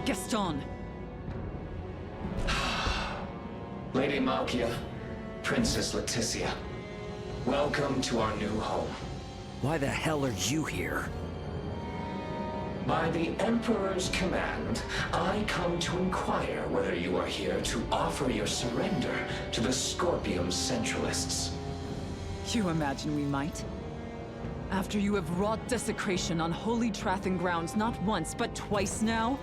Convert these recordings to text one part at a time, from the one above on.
Gaston! Lady Malkia, Princess Laeticia, welcome to our new home. Why the hell are you here? By the Emperor's command, I come to inquire whether you are here to offer your surrender to the Scorpium Centralists. You imagine we might? After you have wrought desecration on holy Trathan grounds not once, but twice now?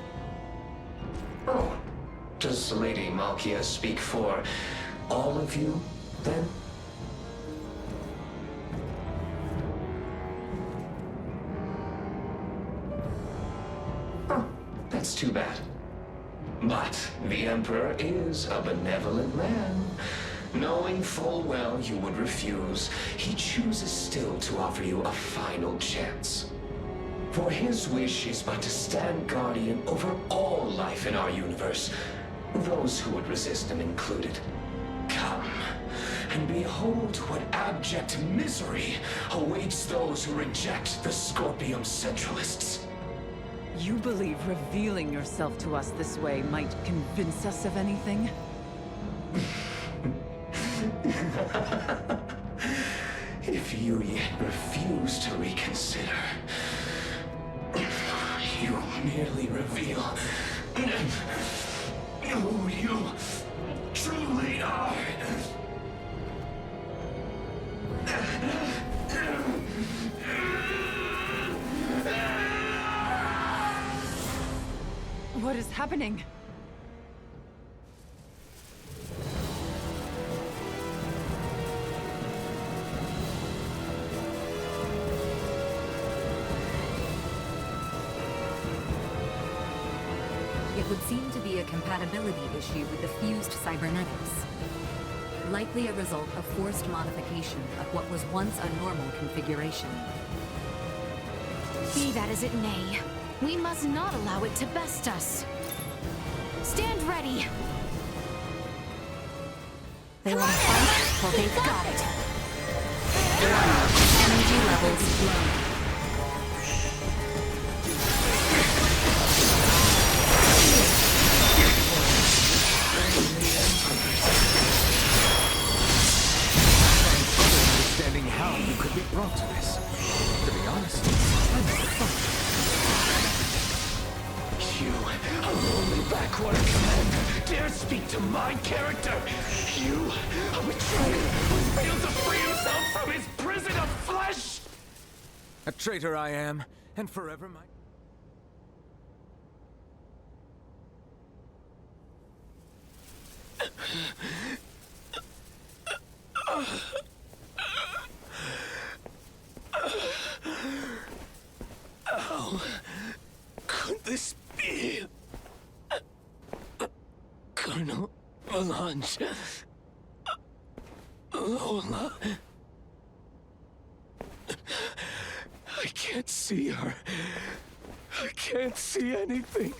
Oh, does Lady Malkia speak for all of you, then? That's too bad. But the Emperor is a benevolent man. Knowing full well you would refuse, he chooses still to offer you a final chance. For his wish is but to stand guardian over all life in our universe, those who would resist him included. Come, and behold what abject misery awaits those who reject the Scorpium Centralists. You believe revealing yourself to us this way might convince us of anything? If you yet refuse to reconsider, you merely reveal who you truly are. What is happening? It would seem to be a compatibility issue with the fused cybernetics. Likely a result of forced modification of what was once a normal configuration. Be that as it may, we must not allow it to best us. Stand ready! They want to fight? Well, they've got it. Energy levels low. Understanding how you could be brought to this. To be honest, I'm You, a lonely backwater commander, dare speak to my character? You, a betrayer who failed to free himself from his prison of flesh? a traitor I am, and forever my... How could this be? Colonel Velanj. Lola. I can't see her. I can't see anything.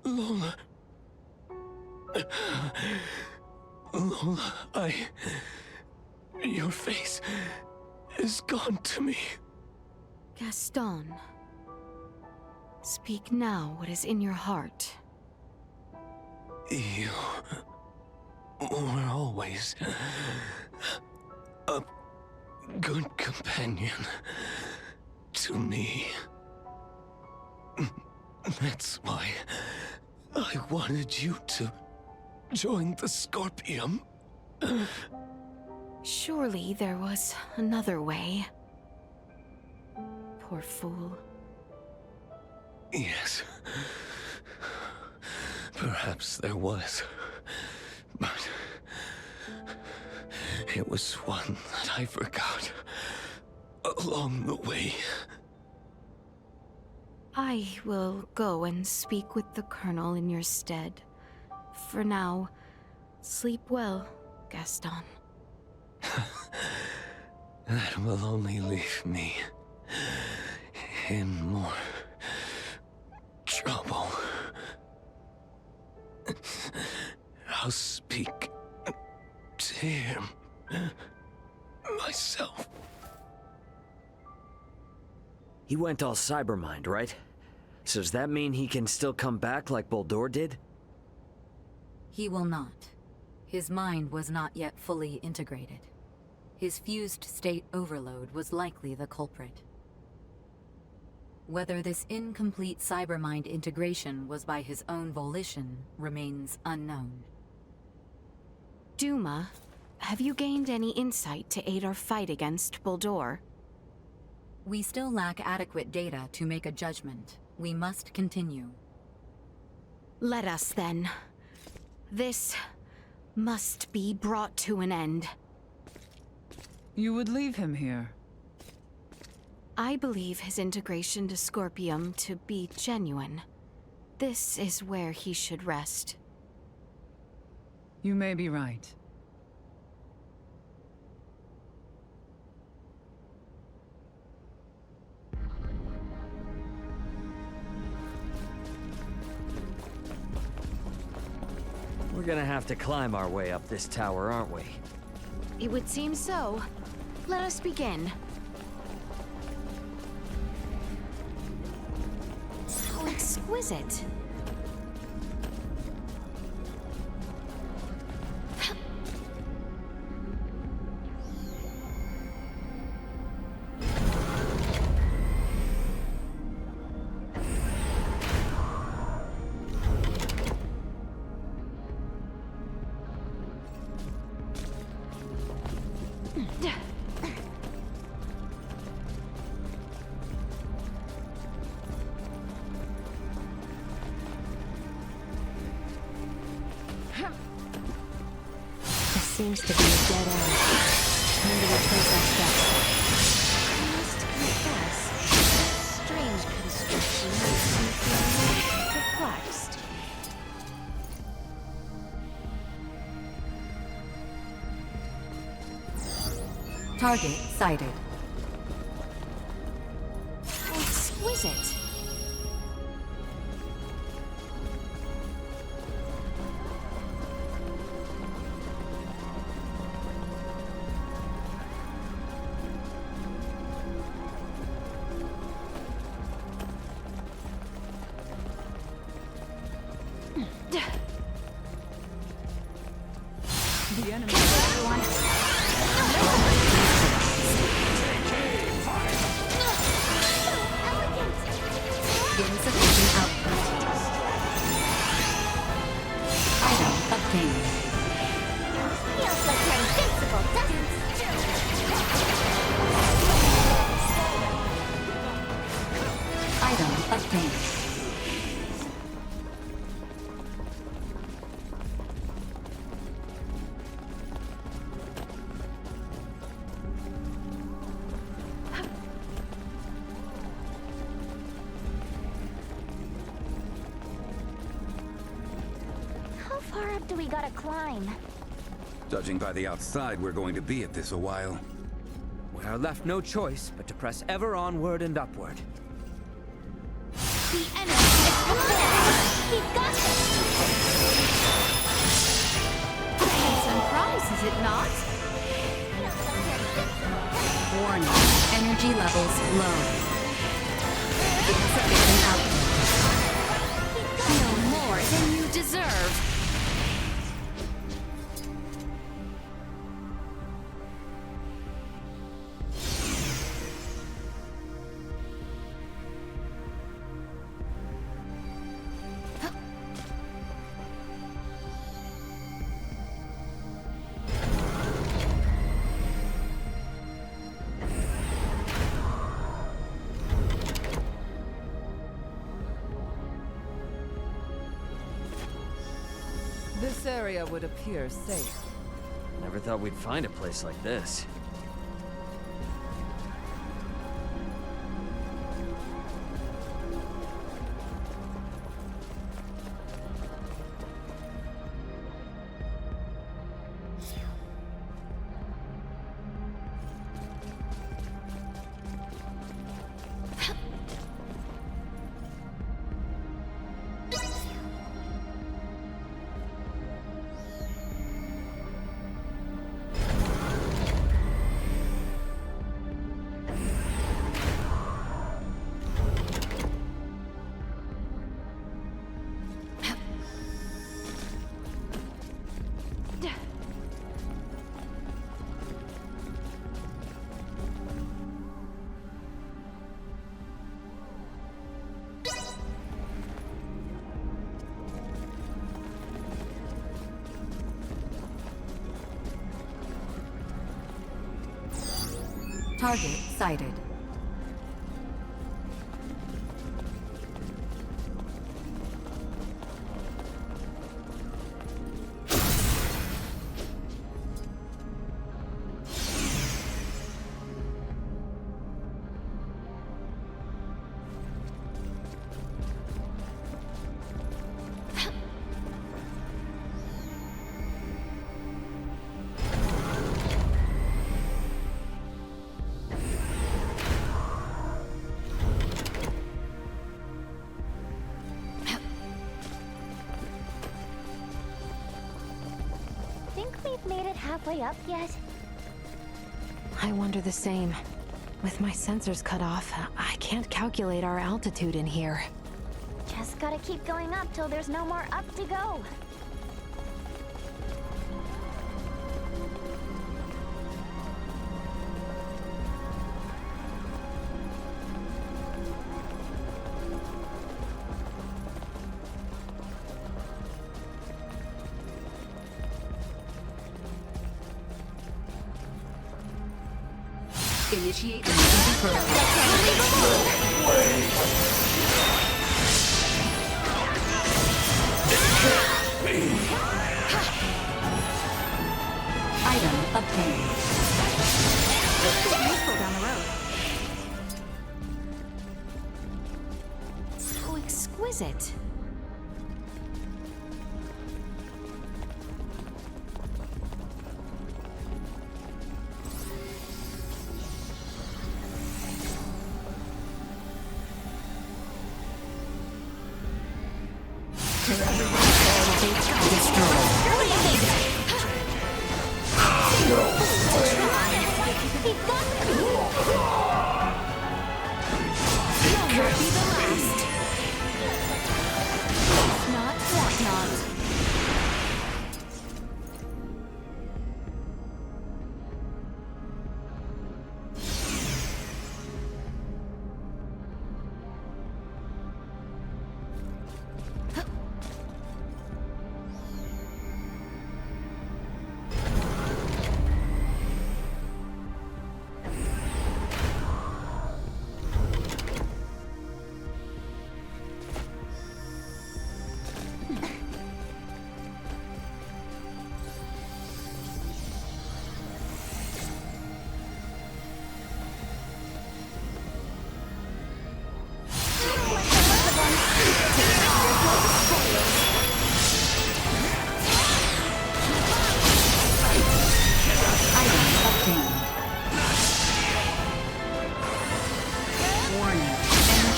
Lola. Lola, your face is gone to me. Gaston, speak now what is in your heart. You were always a good companion to me. That's why I wanted you to join the Scorpium. Surely there was another way. Poor fool. Yes. Perhaps there was. But it was one that I forgot along the way. I will go and speak with the Colonel in your stead. For now, sleep well, Gaston. That will only leave me in more trouble. I'll speak to him myself. He went all cybermind, right? So does that mean he can still come back like Bohld'or did? He will not. His mind was not yet fully integrated. His fused state overload was likely the culprit. Whether this incomplete cybermind integration was by his own volition remains unknown. Duma, have you gained any insight to aid our fight against Bohld'or? We still lack adequate data to make a judgment. We must continue. Let us then. This must be brought to an end. You would leave him here? I believe his integration to Scorpium to be genuine. This is where he should rest. You may be right. We're gonna have to climb our way up this tower, aren't we? It would seem so. Let us begin. How exquisite. Seems to be a dead end. Time to retrace our steps. I must confess, strange construction makes me feel perplexed. Target sighted. How exquisite. The enemy. Insufficient output. Item obtained. Feels like you're invincible, doesn't it? Item obtained. How far up do we gotta climb? Judging by the outside, we're going to be at this a while. We are left no choice but to press ever onward and upward. The enemy is before us! We've got this! A handsome prize, is it not? Feels like you're invincible. Warning. Energy levels low. Insufficient output. No more than you deserve. This area would appear safe. Never thought we'd find a place like this. Target sighted. Made it halfway up yet? I wonder the same. With my sensors cut off, I can't calculate our altitude in here. Just gotta keep going up till there's no more up to go. Initiate emergency protocol. Item obtained. Useful down the road. So exquisite.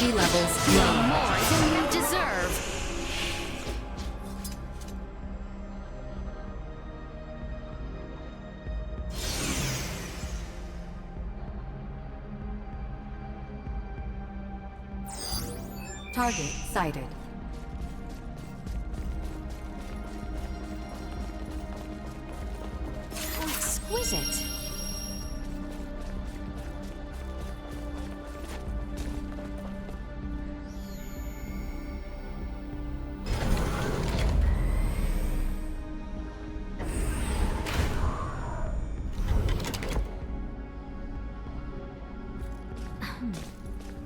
Levels low. More than you deserve. Target sighted. So exquisite.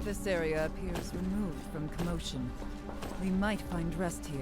This area appears removed from commotion. We might find rest here.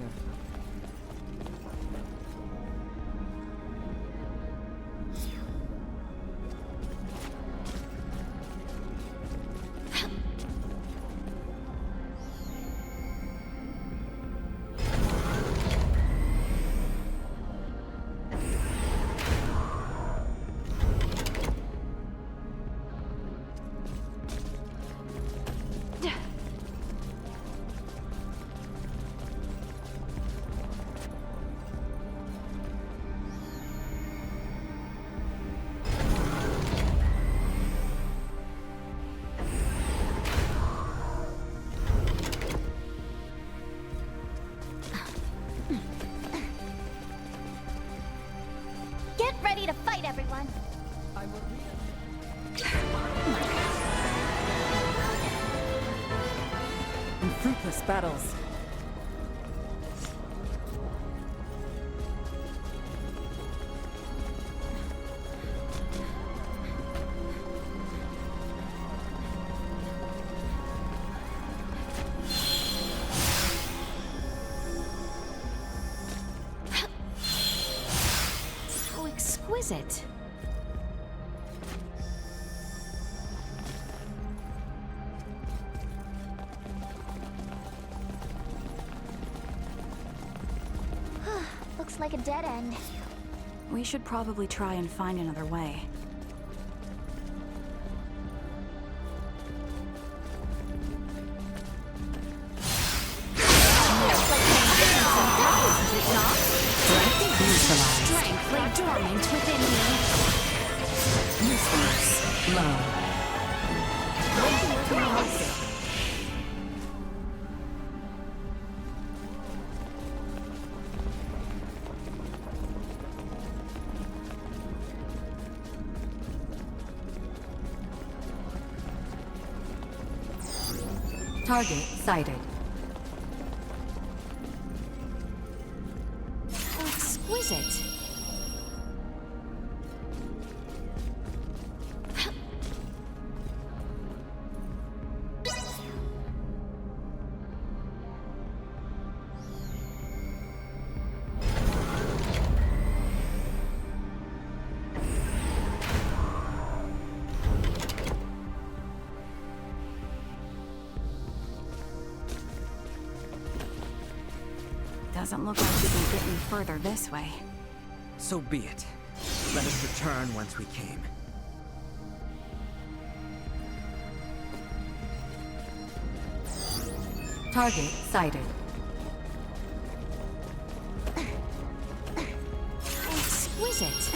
To fight, everyone. I will in fruitless battles. exquisite. Looks like a dead end. We should probably try and find another way. Strength lay dormant within me. Useless. Low. Target sighted. Exquisite. Doesn't look like we can get any further this way. So be it. Let us return whence we came. Target sighted. Exquisite.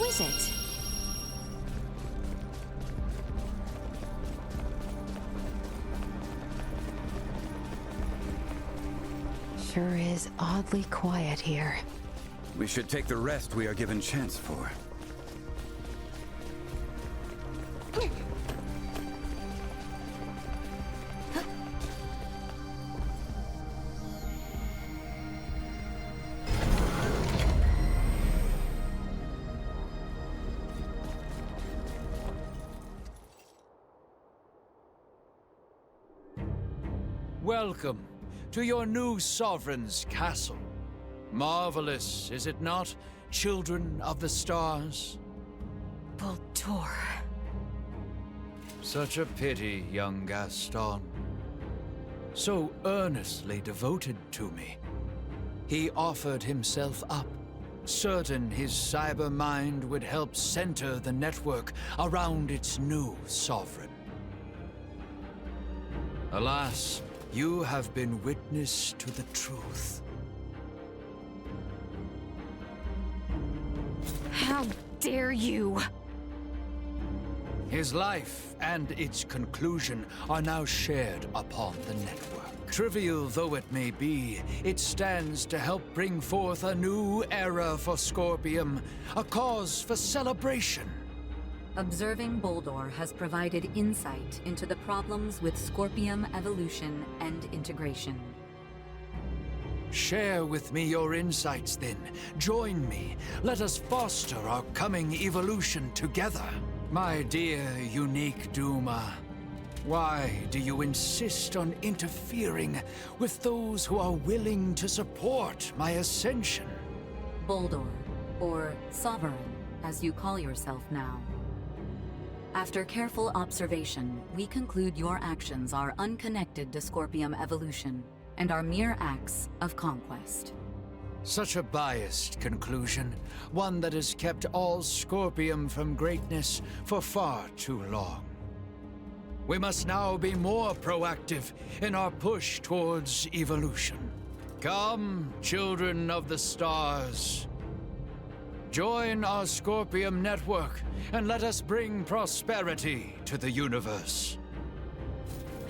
Exquisite. Sure is oddly quiet here. We should take the rest we are given chance for. Welcome to your new sovereign's castle. Marvelous, is it not, children of the stars? Bohld'or. Such a pity, young Gaston. So earnestly devoted to me. He offered himself up, certain his cyber mind would help center the network around its new sovereign. Alas, you have been witness to the truth. How dare you! His life and its conclusion are now shared upon the network. Trivial though it may be, it stands to help bring forth a new era for Scorpium, a cause for celebration. Observing Bohld'or has provided insight into the problems with Scorpium evolution and integration. Share with me your insights then. Join me. Let us foster our coming evolution together. My dear unique Duma, why do you insist on interfering with those who are willing to support my ascension? Bohld'or, or Sovereign, as you call yourself now. After careful observation, we conclude your actions are unconnected to Scorpium evolution and are mere acts of conquest. Such a biased conclusion, one that has kept all Scorpium from greatness for far too long. We must now be more proactive in our push towards evolution. Come, children of the stars. Join our Scorpium Network, and let us bring prosperity to the universe.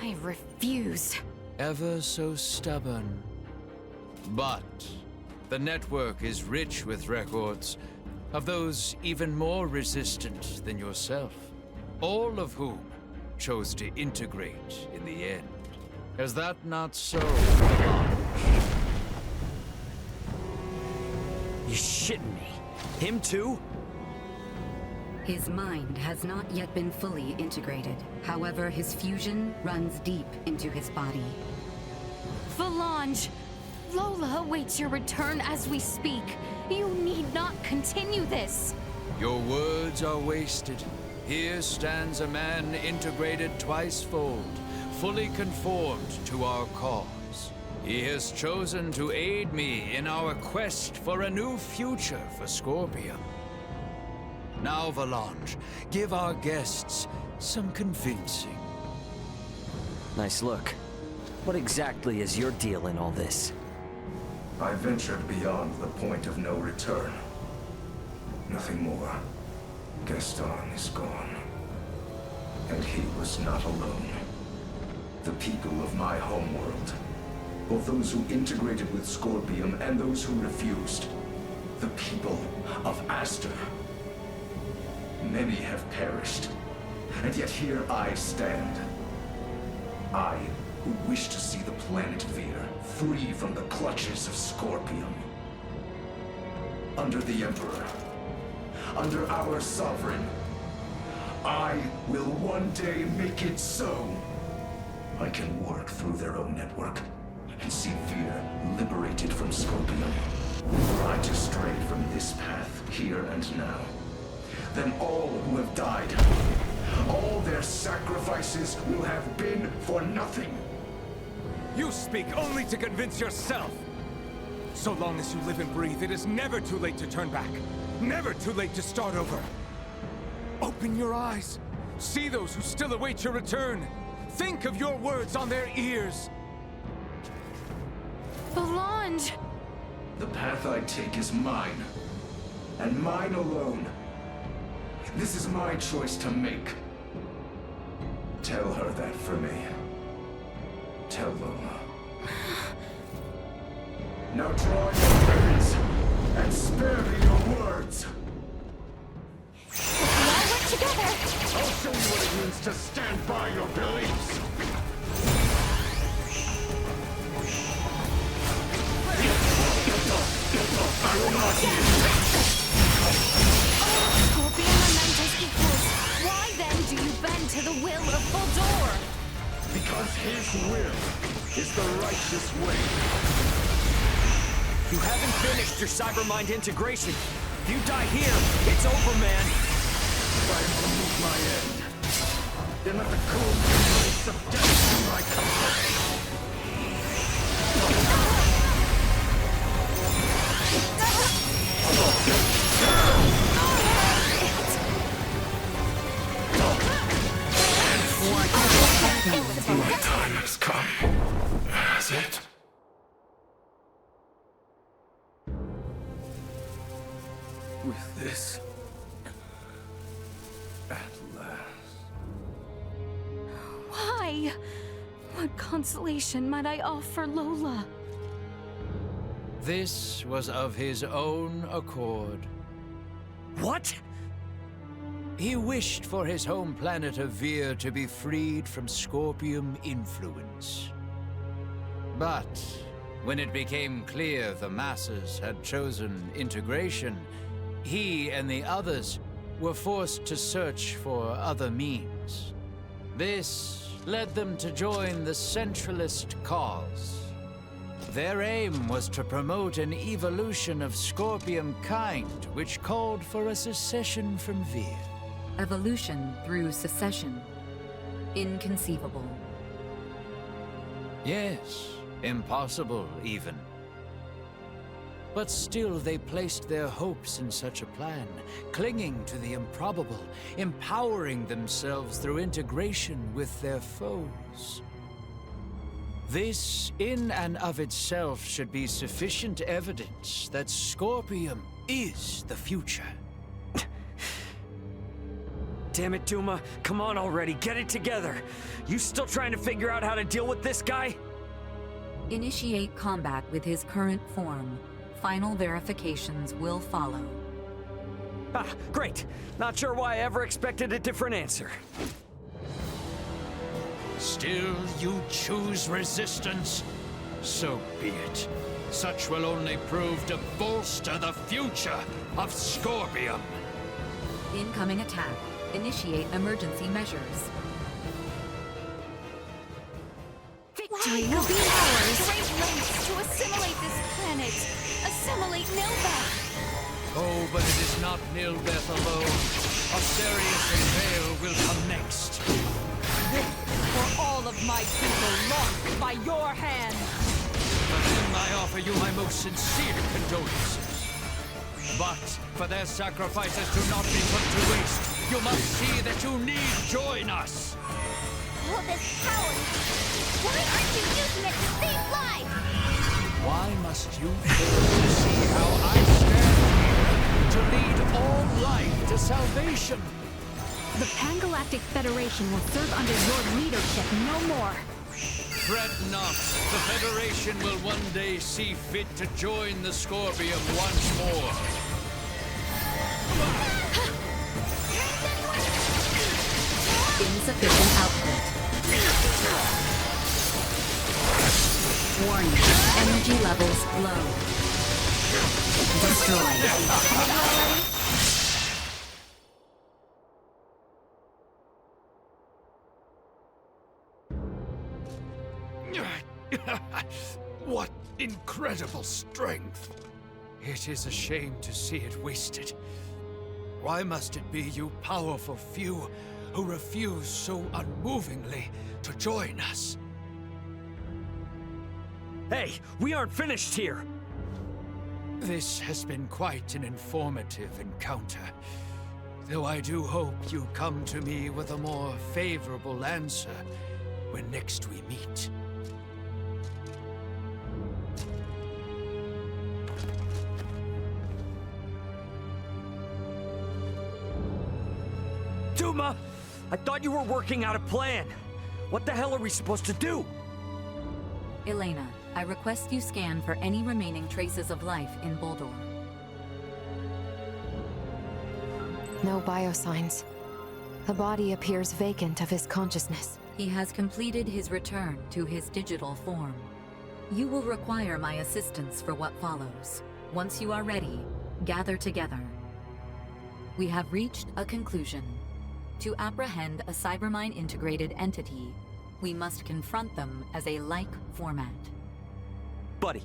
I refuse. Ever so stubborn. But the network is rich with records of those even more resistant than yourself, all of whom chose to integrate in the end. Is that not so? You shitting me? Him too? His mind has not yet been fully integrated. However, his fusion runs deep into his body. Velanj! Lola awaits your return as we speak. You need not continue this. Your words are wasted. Here stands a man integrated twice-fold, fully conformed to our cause. He has chosen to aid me in our quest for a new future for Scorpium. Now, Velanj, give our guests some convincing. Nice look. What exactly is your deal in all this? I ventured beyond the point of no return. Nothing more. Gaston is gone. And he was not alone. The people of my homeworld, both those who integrated with Scorpium and those who refused, the people of Aster. Many have perished, and yet here I stand. I, who wish to see the planet Vey'l free from the clutches of Scorpium. Under the Emperor, under our sovereign, I will one day make it so. I can work through their own network and see Vey'l liberated from Scorpium. Were I to stray from this path here and now, then all who have died, all their sacrifices will have been for nothing. You speak only to convince yourself! So long as you live and breathe, it is never too late to turn back. Never too late to start over. Open your eyes. See those who still await your return. Think of your words on their ears. Velanj! The path I take is mine, and mine alone. This is my choice to make. Tell her that for me. Tell Lola. Now draw your weapons and spare me your words. We all work together! I'll show you what it means to stand by your beliefs. I will not Scorpium and Mentos equals. Why then do you bend to the will of Bohld'or? Because his will is the righteous way. You haven't finished your cybermind integration. If you die here, it's over, man. If I am to meet my end, then let the cold embrace of death be my comfort. My time has come. Has it? With this, at last. Why? What consolation might I offer Lola? This was of his own accord. What? He wished for his home planet of Vey'l to be freed from Scorpium influence. But when it became clear the masses had chosen integration, he and the others were forced to search for other means. This led them to join the centralist cause. Their aim was to promote an evolution of Scorpium kind, which called for a secession from Vey'l. Evolution through secession. Inconceivable. Yes, impossible even. But still they placed their hopes in such a plan, clinging to the improbable, empowering themselves through integration with their foes. This, in and of itself, should be sufficient evidence that Scorpium is the future. Damn it, Duma. Come on already, get it together. You still trying to figure out how to deal with this guy? Initiate combat with his current form. Final verifications will follow. Ah, great. Not sure why I ever expected a different answer. Still you choose resistance? So be it. Such will only prove to bolster the future of Scorpium. Incoming attack. Initiate emergency measures. Victory will be ours! Great lengths to assimilate this planet! Assimilate Nilbeth! Oh, but it is not Nilbeth alone. Osirius and Vey'l will come next. This for all of my people lost by your hand! For them I offer you my most sincere condolences. But for their sacrifices to not be put to waste, you must see that you need join us. All this power! Why aren't you using it to save lives? Why must you fail to see how I stand here to lead all life to salvation? The Pan-Galactic Federation will serve under your leadership no more. Fret not. The Federation will one day see fit to join the Scorpium once more. Insufficient output. Warning. Energy levels low. Destroyed. What incredible strength! It is a shame to see it wasted. Why must it be you powerful few who refuse so unmovingly to join us? Hey, we aren't finished here! This has been quite an informative encounter. Though I do hope you come to me with a more favorable answer when next we meet. Duma! I thought you were working out a plan. What the hell are we supposed to do? Elena, I request you scan for any remaining traces of life in Bohld'or. No biosigns. The body appears vacant of his consciousness. He has completed his return to his digital form. You will require my assistance for what follows. Once you are ready, gather together. We have reached a conclusion. To apprehend a Cybermine-integrated entity, we must confront them as a like format. Buddy,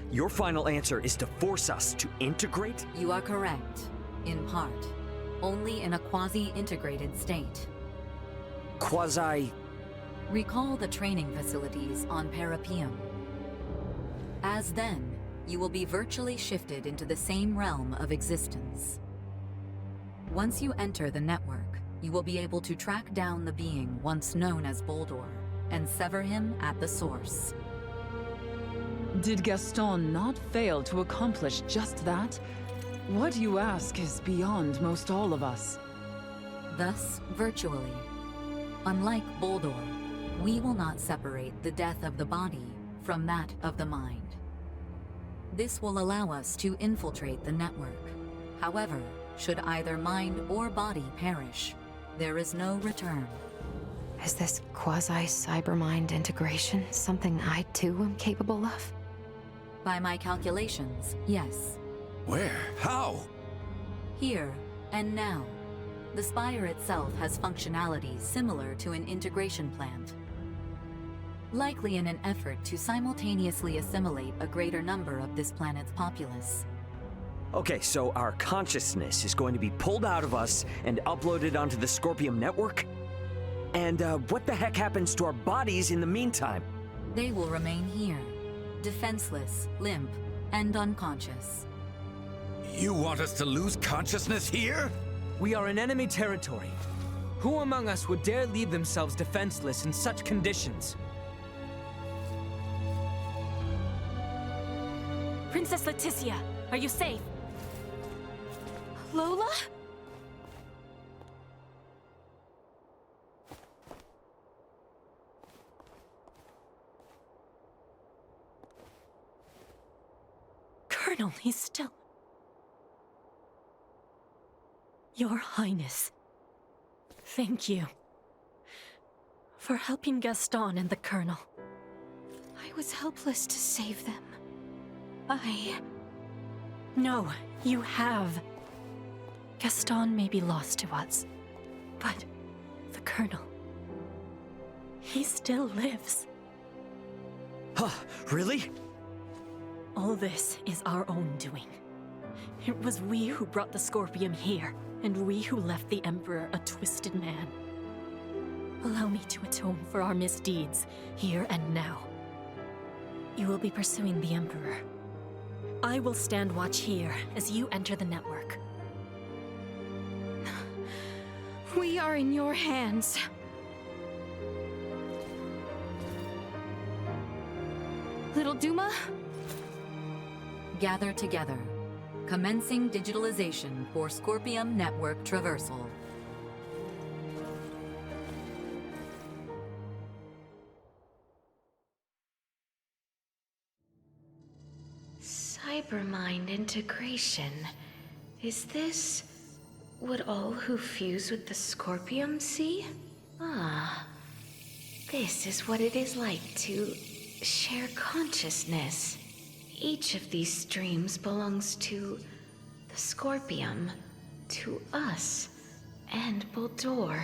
your final answer is to force us to integrate? You are correct, in part. Only in a quasi-integrated state. Quasi... Recall the training facilities on Parapium. As then, you will be virtually shifted into the same realm of existence. Once you enter the network, you will be able to track down the being once known as Bohld'or, and sever him at the source. Did Gaston not fail to accomplish just that? What you ask is beyond most all of us. Thus, virtually. Unlike Bohld'or, we will not separate the death of the body from that of the mind. This will allow us to infiltrate the network. However, should either mind or body perish, there is no return. Is this quasi-cybermind integration something I too am capable of? By my calculations, yes. Where? How? Here and now. The Spire itself has functionality similar to an integration plant. Likely in an effort to simultaneously assimilate a greater number of this planet's populace. Okay, so our consciousness is going to be pulled out of us and uploaded onto the Scorpium Network? And what the heck happens to our bodies in the meantime? They will remain here, defenseless, limp, and unconscious. You want us to lose consciousness here? We are in enemy territory. Who among us would dare leave themselves defenseless in such conditions? Princess Laeticia, are you safe? Lola? Colonel, he's still... Your Highness, thank you for helping Gaston and the Colonel. I was helpless to save them. No, you have. Gaston may be lost to us, but the Colonel, he still lives. Huh, really? All this is our own doing. It was we who brought the Scorpium here, and we who left the Emperor a twisted man. Allow me to atone for our misdeeds, here and now. You will be pursuing the Emperor. I will stand watch here as you enter the network. We are in your hands. Little Duma? Gather together. Commencing digitalization for Scorpium Network traversal. Cybermind integration. Is this what all who fuse with the Scorpium see? Ah. This is what it is like to share consciousness. Each of these streams belongs to the Scorpium, to us, and Bohld'or.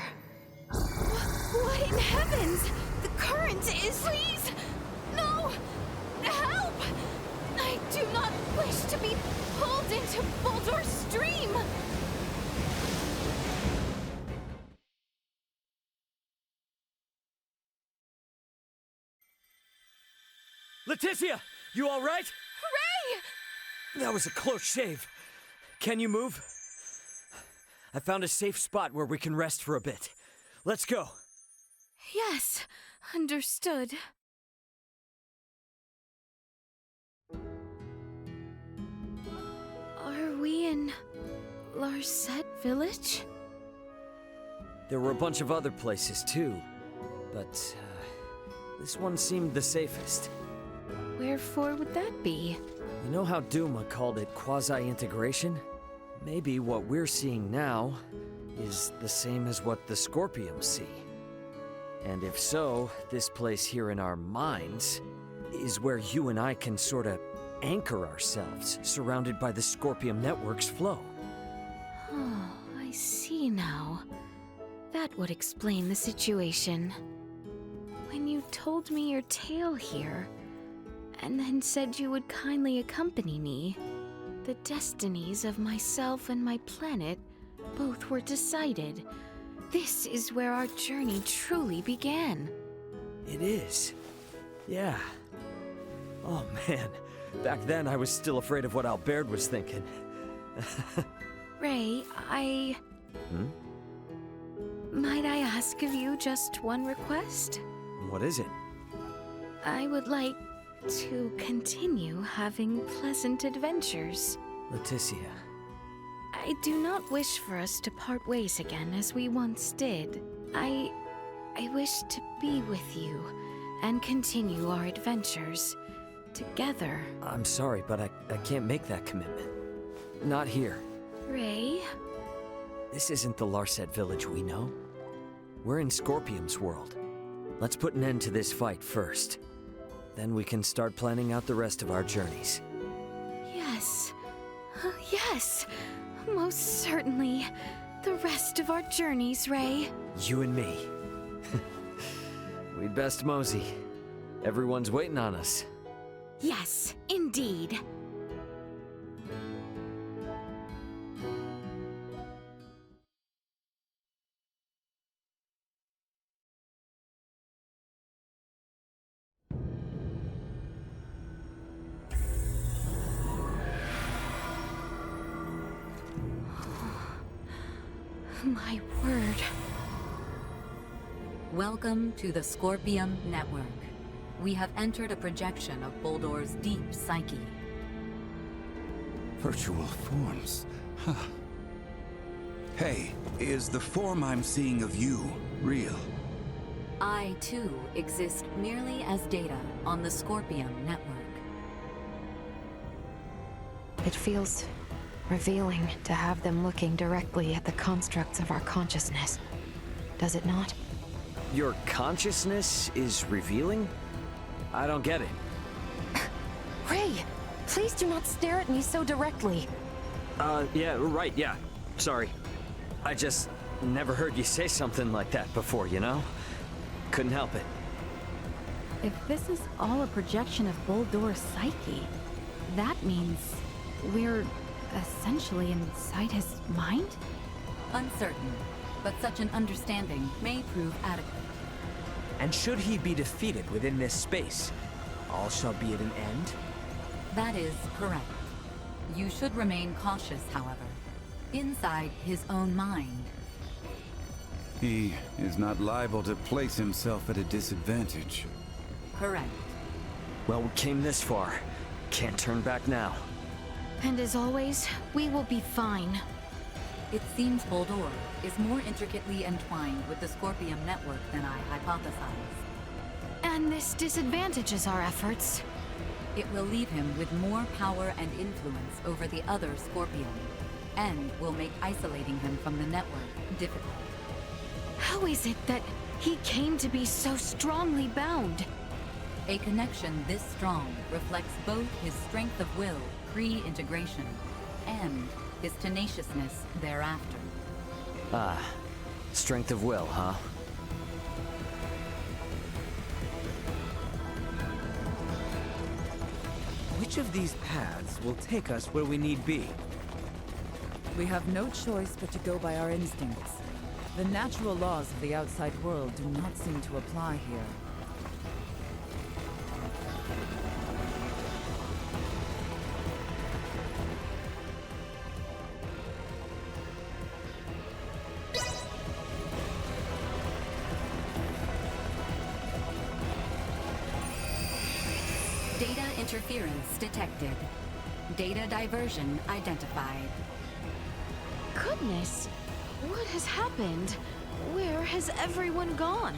What in heavens? The current is... Please! No! Help! I do not wish to be pulled into Bohld'or's stream! Laeticia! You all right? Ray! That was a close shave. Can you move? I found a safe spot where we can rest for a bit. Let's go. Yes, understood. Are we in Larset Village? There were a bunch of other places too, but this one seemed the safest. Wherefore would that be? You know how Duma called it quasi-integration? Maybe what we're seeing now is the same as what the Scorpiums see. And if so, this place here in our minds is where you and I can sorta anchor ourselves, surrounded by the Scorpium Network's flow. Oh, I see now. That would explain the situation. When you told me your tale here, and then said you would kindly accompany me, the destinies of myself and my planet both were decided. This is where our journey truly began. It is. Yeah. Oh man, back then I was still afraid of what Albert was thinking. Ray, Might I ask of you just one request? What is it? I would like to continue having pleasant adventures. Laeticia. I do not wish for us to part ways again as we once did. I wish to be with you and continue our adventures together. I'm sorry, but I can't make that commitment. Not here. Ray? This isn't the Larset village we know. We're in Scorpium's world. Let's put an end to this fight first. Then we can start planning out the rest of our journeys. Yes. Yes. Most certainly. The rest of our journeys, Ray. You and me. We'd best mosey. Everyone's waiting on us. Yes, indeed. My word. Welcome to the Scorpium Network. We have entered a projection of Bohld'or's deep psyche. Virtual forms. Huh. Hey, is the form I'm seeing of you real? I, too, exist merely as data on the Scorpium Network. It feels revealing to have them looking directly at the constructs of our consciousness. Does it not? Your consciousness is revealing? I don't get it. Ray, please do not stare at me so directly. Yeah, right, yeah. Sorry. I just never heard you say something like that before, you know? Couldn't help it. If this is all a projection of Bohld'or's psyche, that means we're essentially inside his mind? Uncertain, but such an understanding may prove adequate. And should he be defeated within this space, all shall be at an end? That is correct. You should remain cautious, however, inside his own mind. He is not liable to place himself at a disadvantage. Correct. Well, we came this far. Can't turn back now. And as always, we will be fine. It seems Bohld'or is more intricately entwined with the Scorpium Network than I hypothesized. And this disadvantages our efforts. It will leave him with more power and influence over the other Scorpion, and will make isolating him from the network difficult. How is it that he came to be so strongly bound? A connection this strong reflects both his strength of will pre-integration and his tenaciousness thereafter. Ah, strength of will, huh? Which of these paths will take us where we need be? We have no choice but to go by our instincts. The natural laws of the outside world do not seem to apply here. Data interference detected. Data diversion identified. Goodness, what has happened? Where has everyone gone?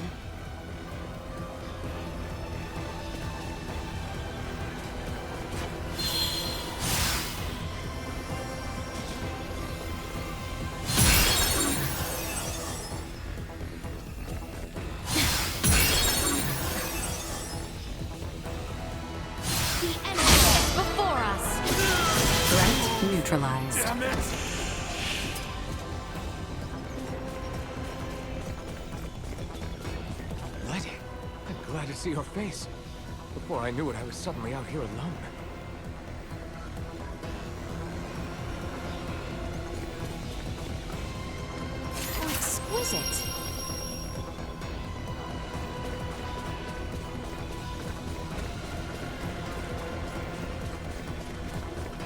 The enemy is before us! Threat neutralized. Damn it! Letty, I'm glad to see your face. Before I knew it, I was suddenly out here alone. How exquisite!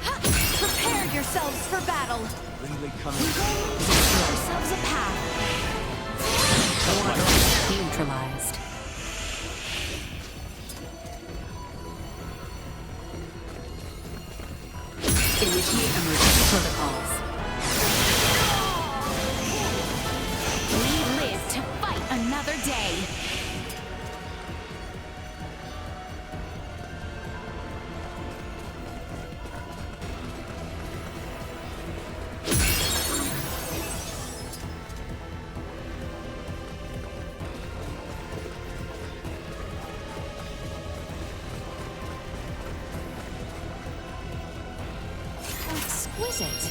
Ha! Prepare yourselves for battle! Really coming. Give yourselves a path! Neutralized. Initiate emergency protocols. We live to fight another day! How exquisite!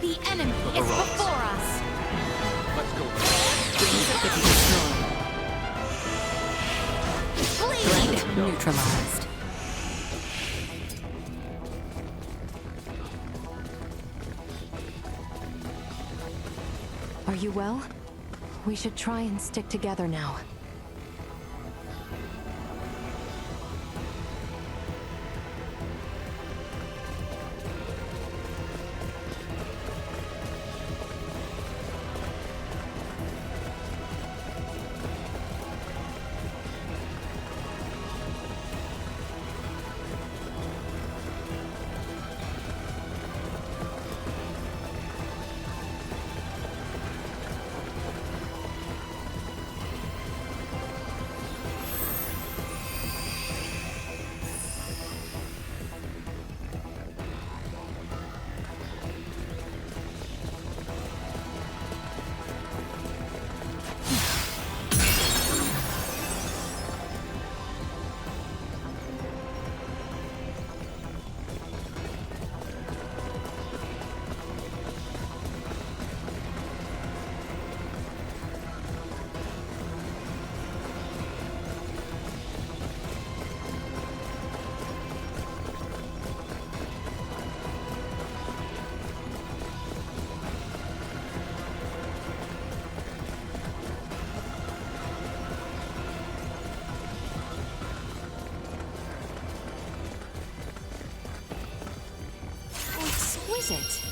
The enemy is before us! Let's go. Bleed! Neutralized. Are you well? We should try and stick together now. exquisite.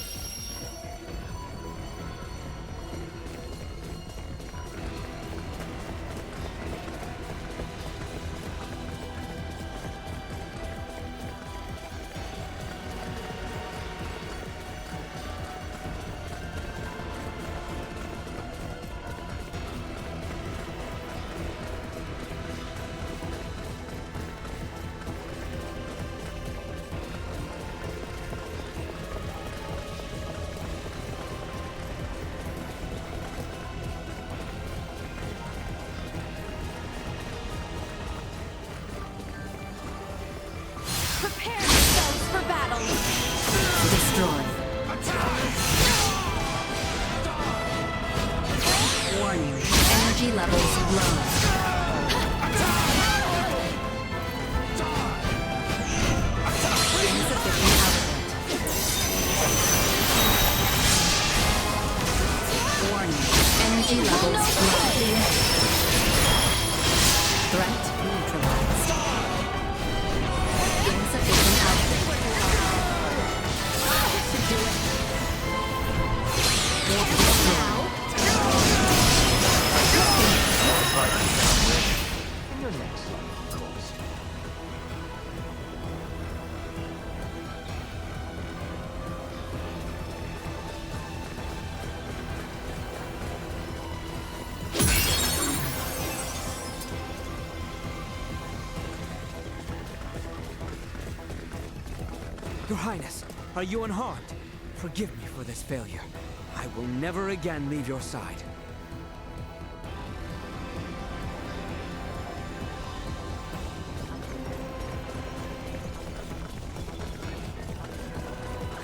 Prepare yourselves for battle! Destroy. Warning. Energy levels low. Insufficient output. Warning. Energy levels low. Threat neutralized. Insufficient output. Your next one, of course. Your Highness, are you unharmed? Forgive me for this failure. I will never again leave your side.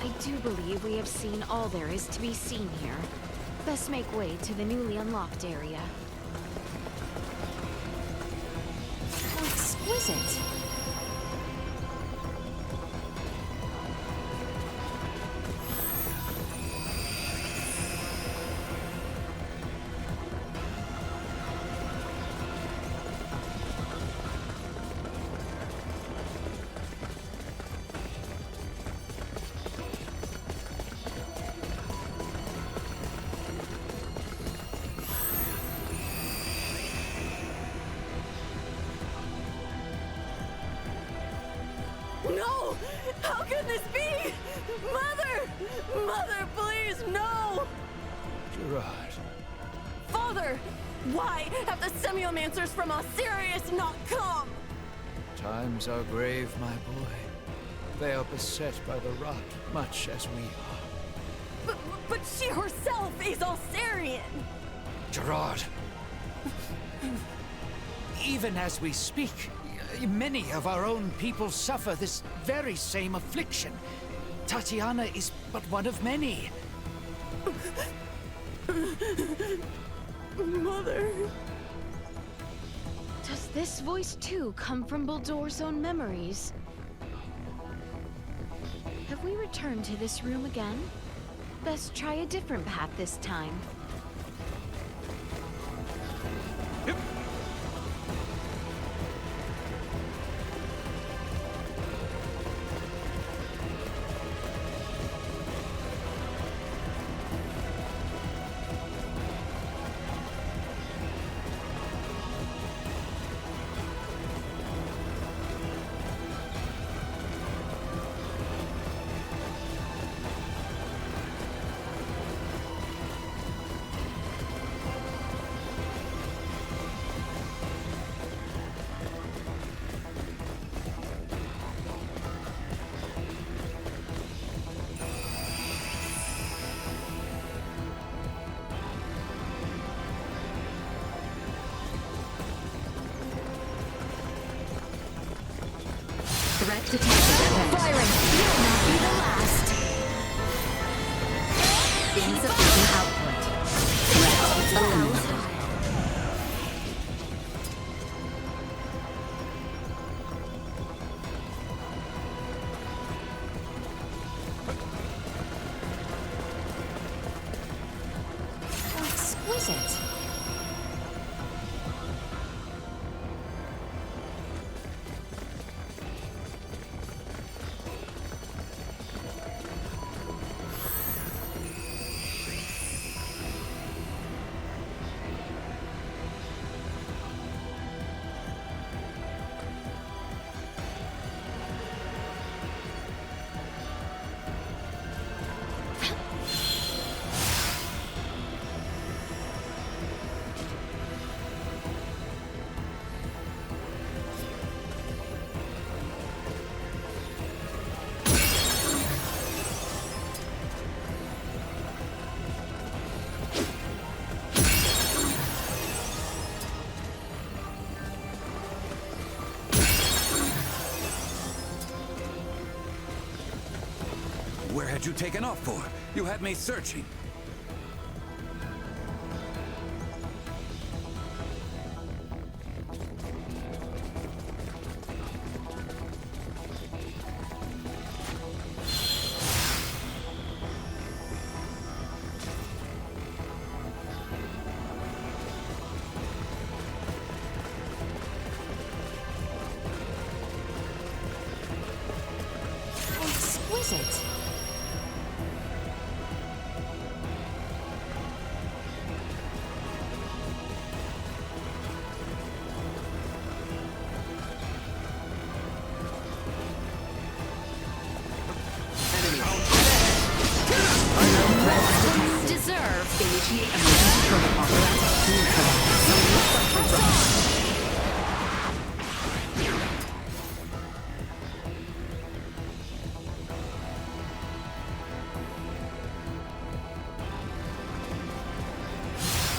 I do believe we have seen all there is to be seen here. Best make way to the newly unlocked area. How exquisite! No! How can this be? Mother! Mother, please, no! Gerard. Father! Why have the Semiomancers from Osirius not come? Times are grave, my boy. They are beset by the rot, much as we are. But she herself is Osirian! Gerard! Even as we speak, many of our own people suffer this very same affliction. Tatiana is but one of many. Mother... Does this voice too come from Bohld'or's own memories? Have we returned to this room again? Best try a different path this time. Threat detected. Firing! You'll not be the last! Insufficient output. Threat eliminated. How exquisite! had you taken off for? You had me searching. Exquisite. Deserve. Initiate emergency protocol.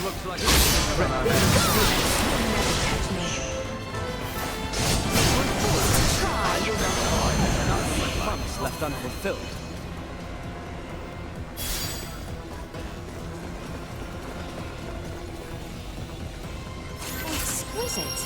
Looks like promise left unfulfilled. Exquisite.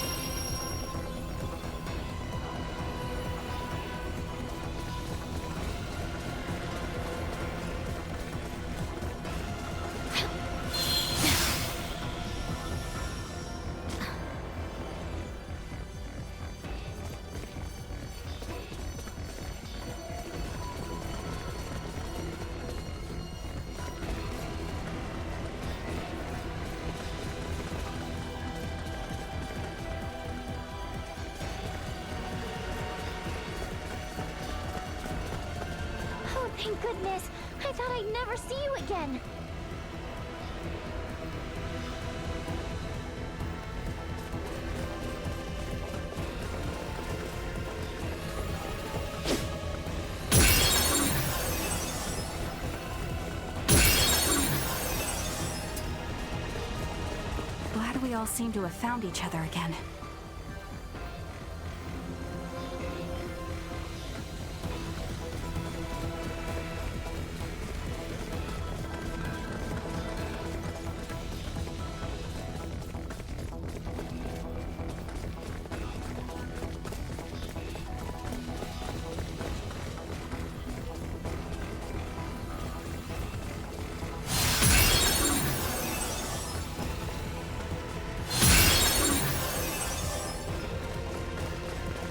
Thank goodness! I thought I'd never see you again! Glad we all seem to have found each other again.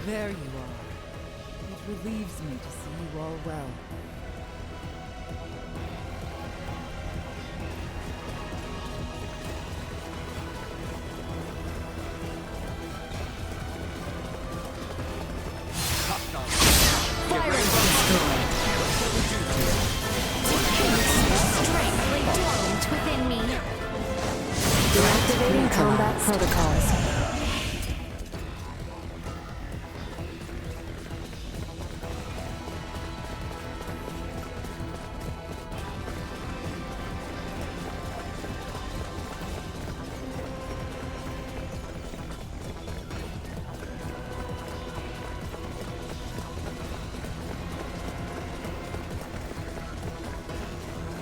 There you are. It relieves me to see you all well. Strength lay dormant within me. Deactivating combat protocols.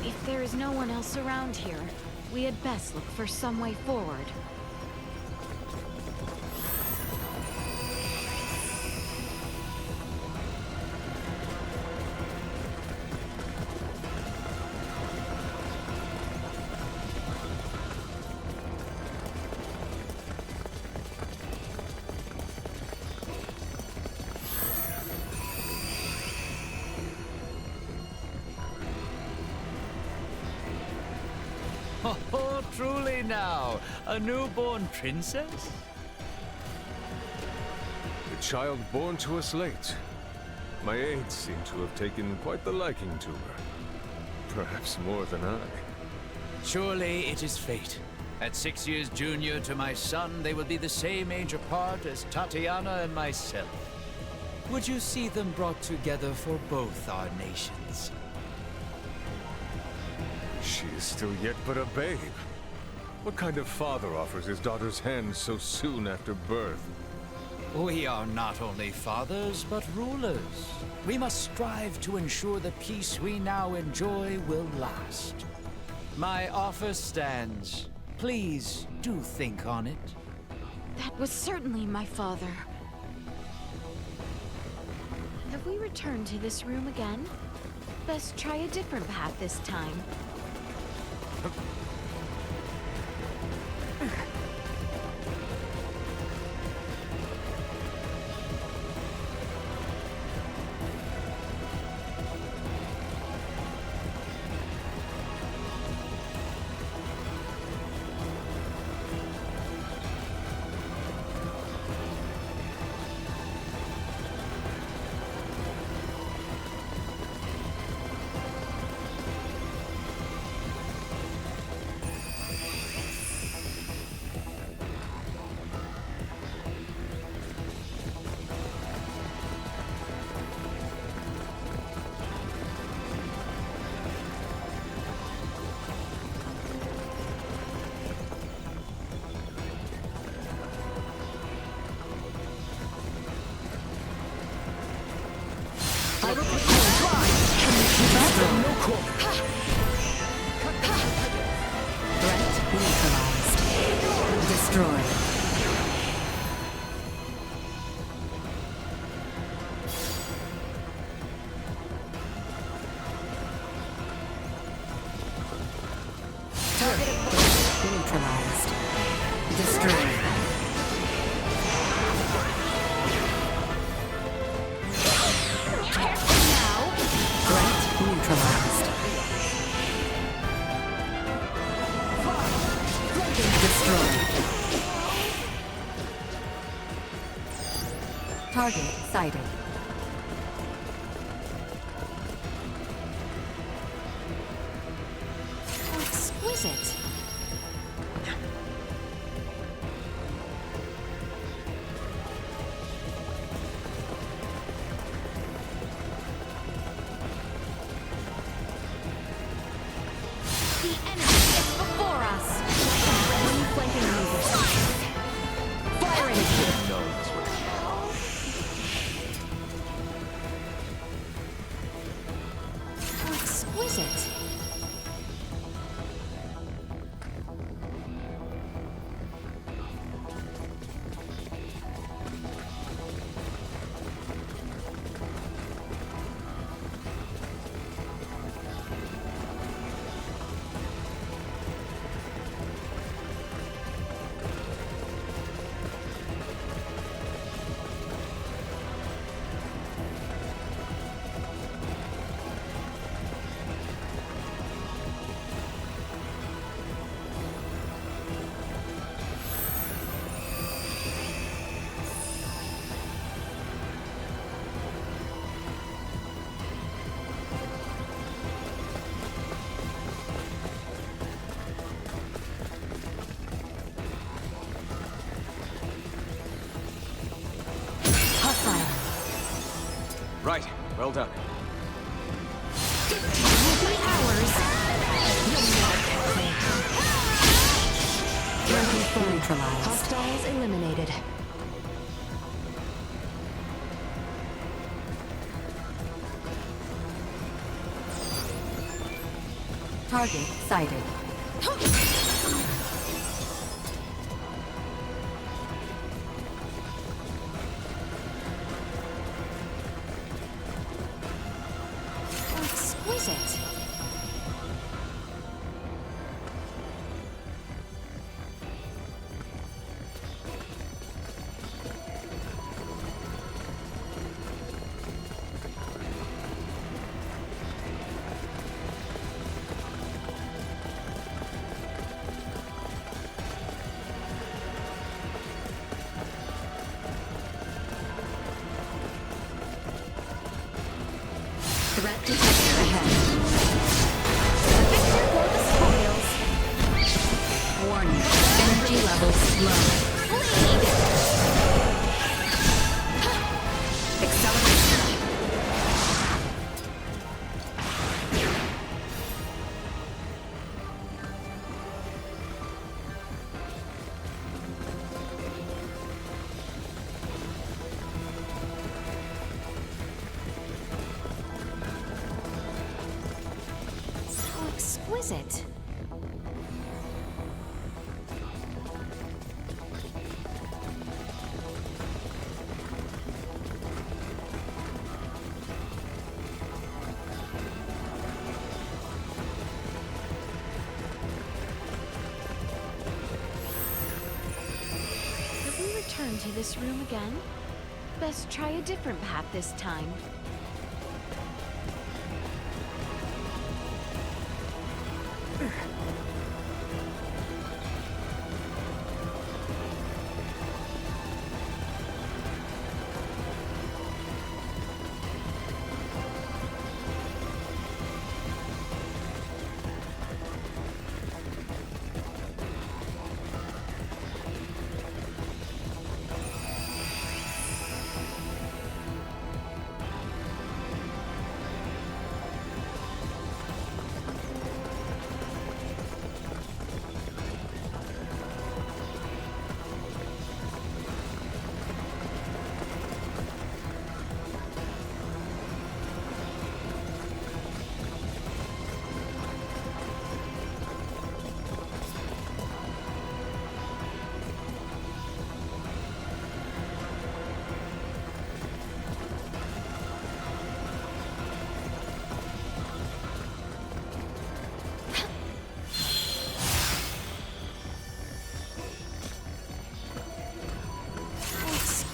If there is no one else around here, we had best look for some way forward. Oh, truly now, a newborn princess? A child born to us late. My aides seem to have taken quite the liking to her. Perhaps more than I. Surely it is fate. At 6 years junior to my son, they will be the same age apart as Tatiana and myself. Would you see them brought together for both our nations? She is still yet but a babe. What kind of father offers his daughter's hand so soon after birth? We are not only fathers, but rulers. We must strive to ensure the peace we now enjoy will last. My offer stands. Please do think on it. That was certainly my father. Have we returned to this room again? Best try a different path this time. I will put you on fly! No corner! Threat neutralized. Destroyed. Turret neutralized. Destroyed. Target sighted. How exquisite. The enemy is before us. One flanking user. Firing. How exquisite. Right. Well done. Neutralized. Hostiles eliminated. Target sighted. How exquisite. Threat detector ahead. exquisite. Have we returned to this room again? Best try a different path this time.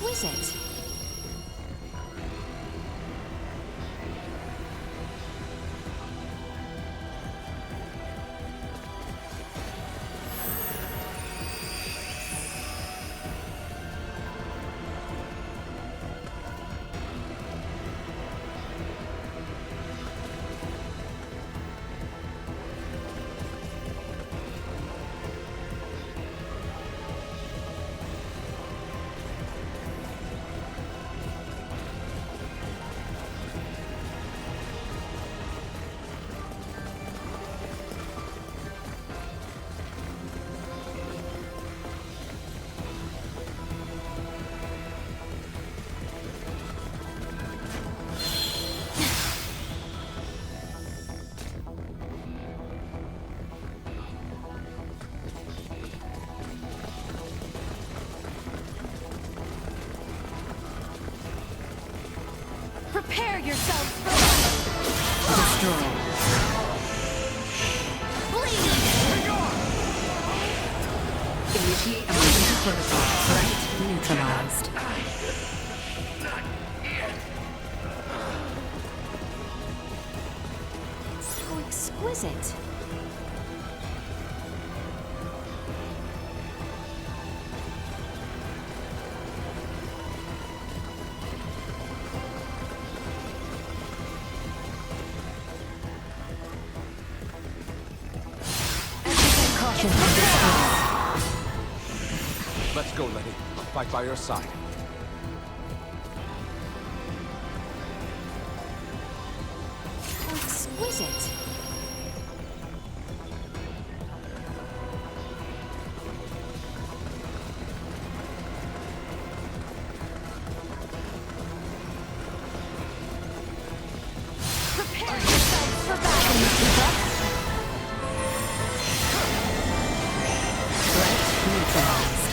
Exquisite. Prepare yourself for destroy. Bleed! Initiate emergency protocol. Threat neutralized. So exquisite. Let's go, Letty. I'll fight by your side. So exquisite. Prepare yourselves for battle, Mr. Buck. Neutralized.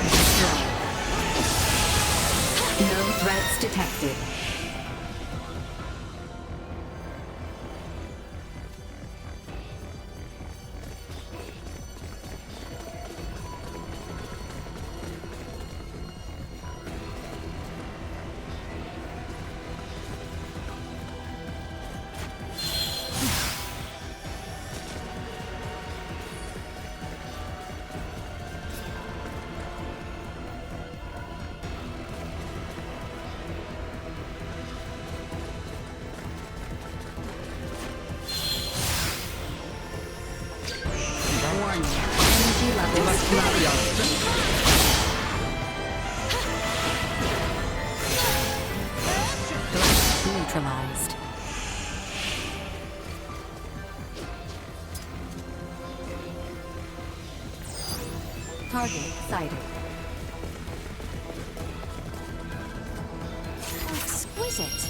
Destroyed. No threats detected. Energy levels plummeting. Threat neutralized. Target sighted. Exquisite.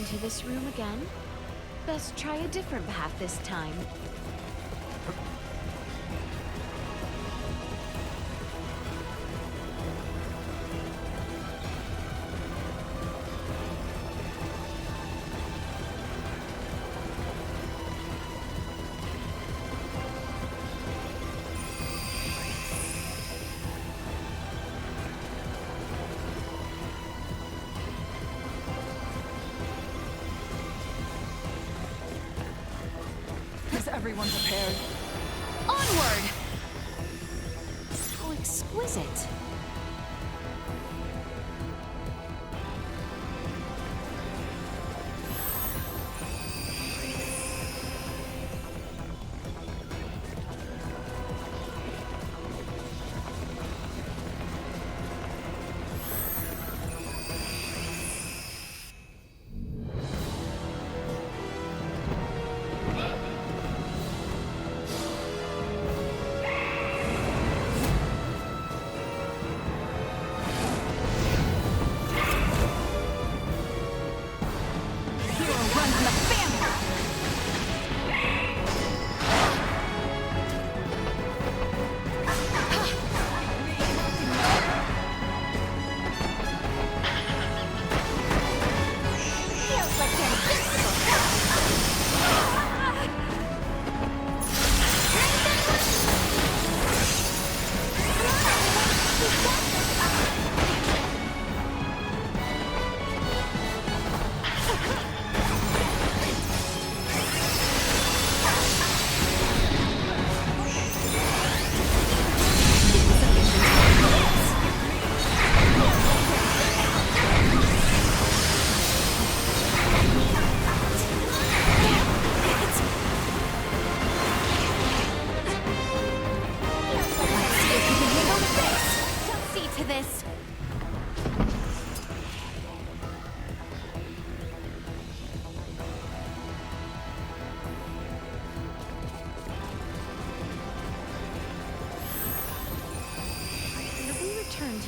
to this room again? Best try a different path this time. Is everyone prepared? Onward! How exquisite.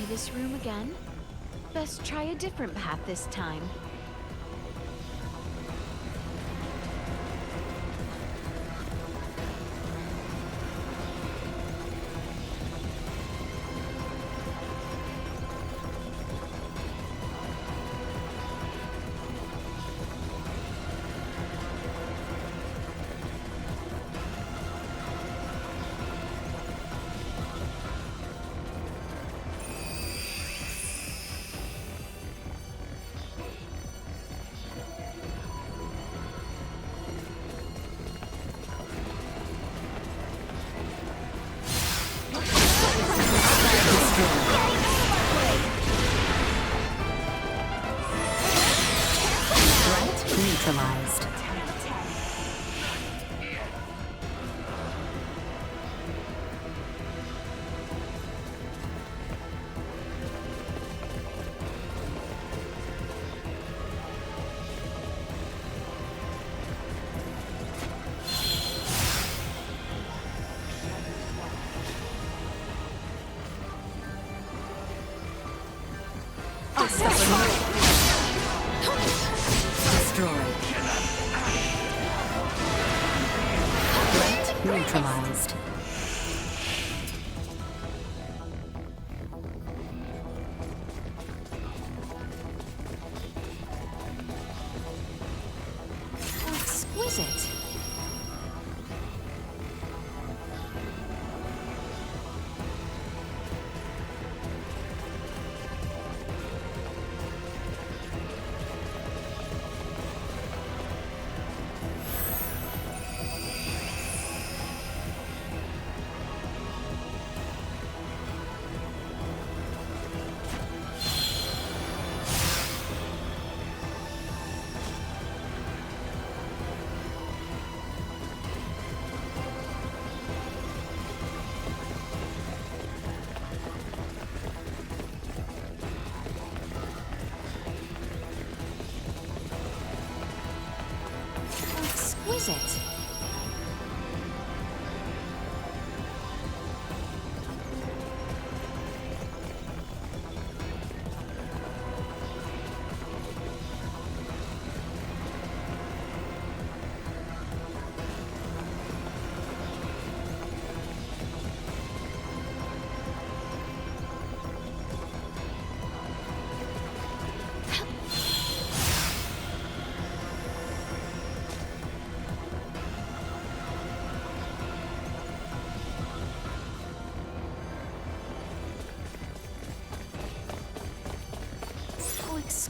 This room again? Best try a different path this time. Neutralized. Destroyed. Neutralized. How exquisite. Exquisite.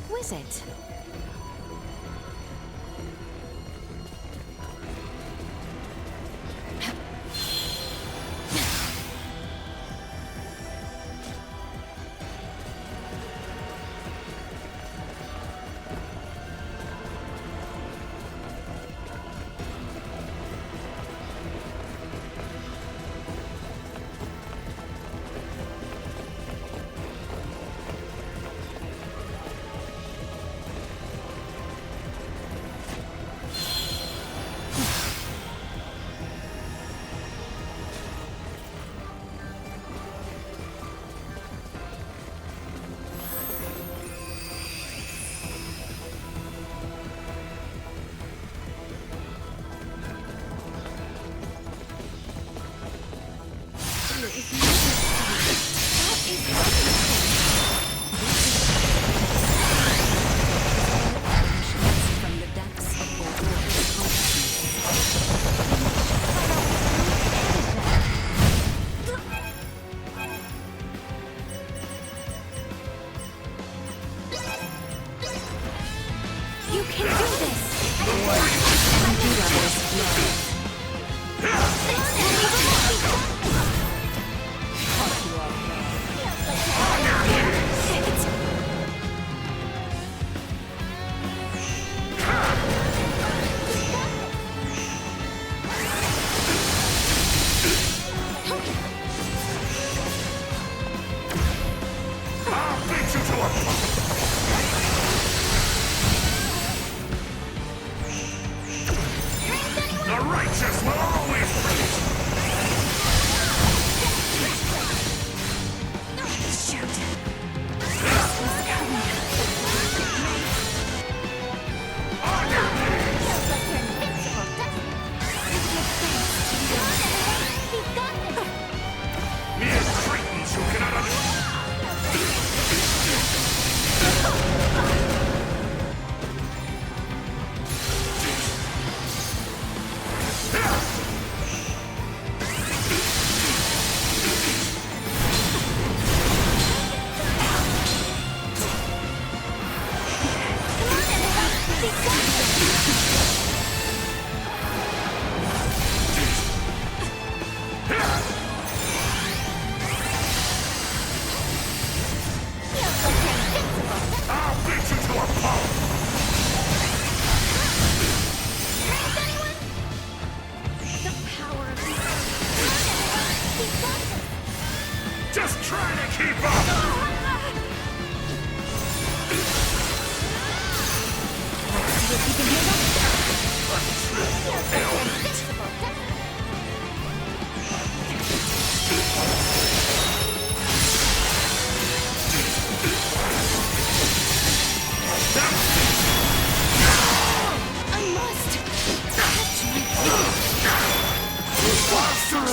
exquisite.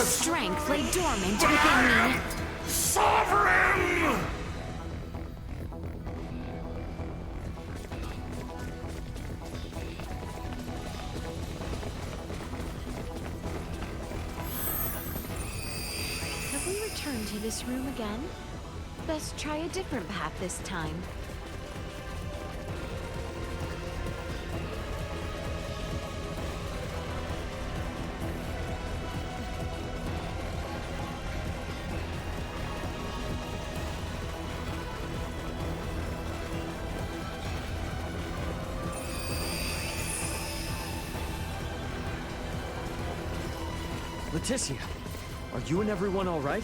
Strength lay dormant within me. Sovereign! Have we returned to this room again? Best try a different path this time. Laeticia, are you and everyone all right?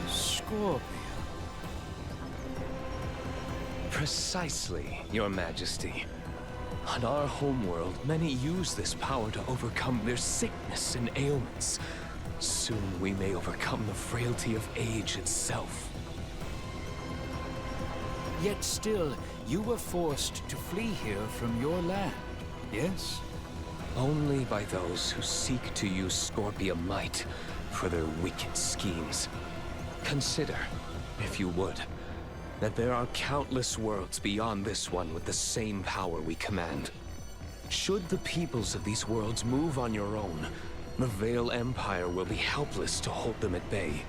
Scorpium. Precisely, Your Majesty. On our homeworld, many use this power to overcome their sickness and ailments. Soon we may overcome the frailty of age itself. Yet still, you were forced to flee here from your land, yes? Only by those who seek to use Scorpium might for their wicked schemes. Consider, if you would, that there are countless worlds beyond this one with the same power we command. Should the peoples of these worlds move on your own, the Vey'l Empire will be helpless to hold them at bay.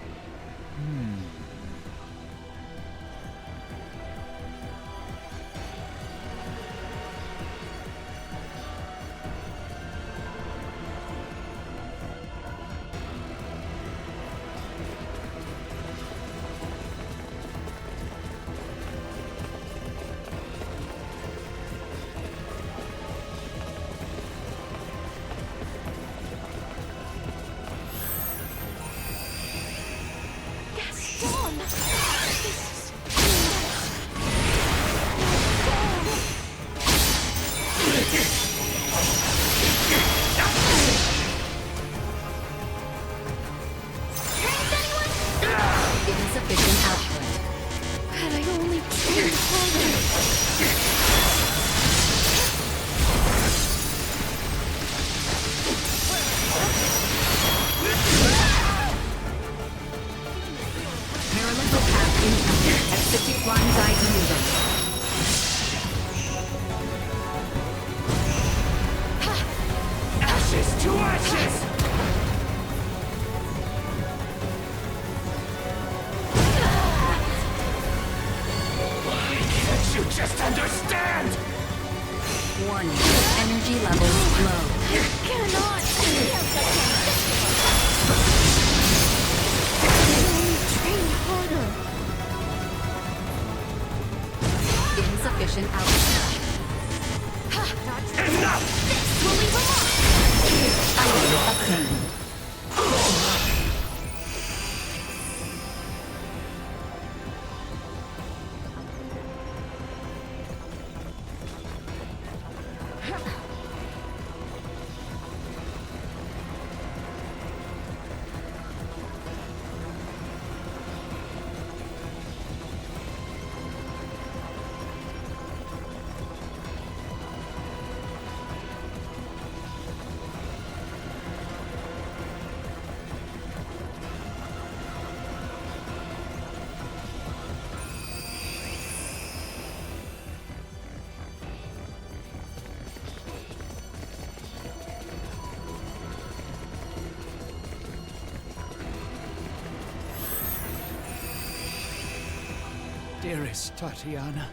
Dearest Tatiana,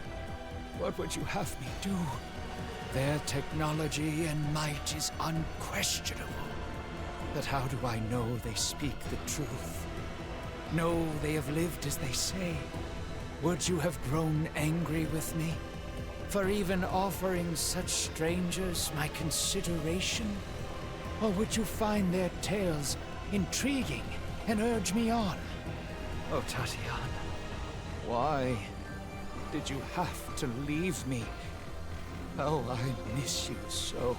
what would you have me do? Their technology and might is unquestionable. But how do I know they speak the truth? Know they have lived as they say? Would you have grown angry with me for even offering such strangers my consideration? Or would you find their tales intriguing and urge me on? Oh, Tatiana. Why did you have to leave me? Oh, I miss you so.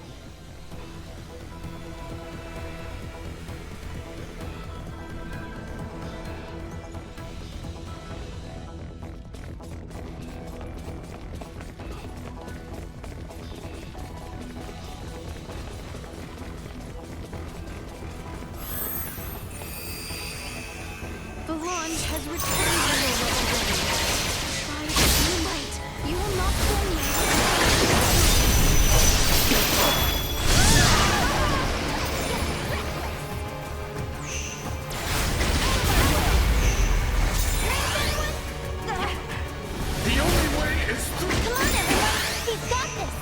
Velanj has returned. By your might, you will not kill me. The only way is through. Come on, everyone! He's got this!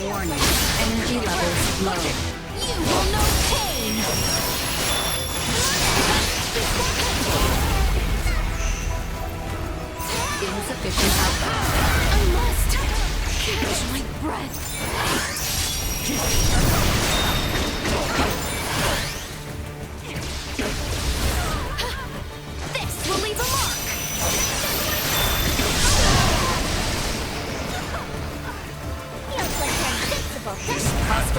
Warning. Energy levels low. You will know pain! Insufficient output. I must catch my breath. This will leave a mark! Feels like I'm invincible.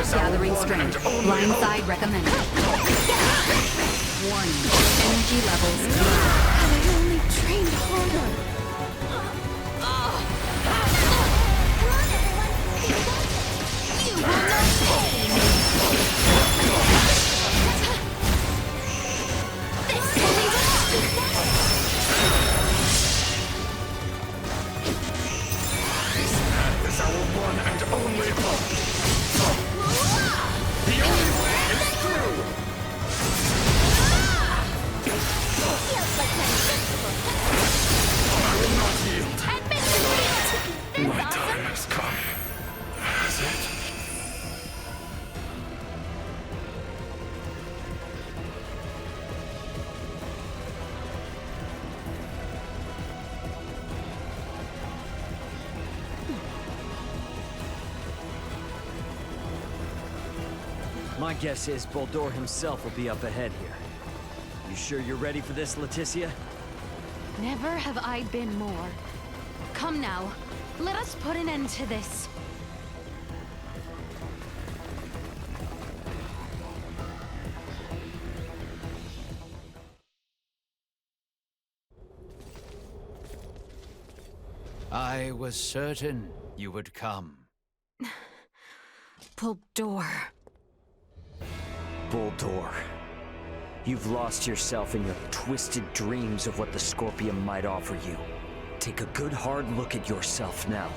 Gathering strength. Blindside recommended. Warning. Energy levels low. Had I only trained harder. Come on, everyone! You will know pain! My guess is Bohld'or himself will be up ahead here. You sure you're ready for this, Laeticia? Never have I been more. Come now, let us put an end to this. I was certain you would come. Bohld'or. Bohld'or. You've lost yourself in your twisted dreams of what the Scorpium might offer you. Take a good hard look at yourself now.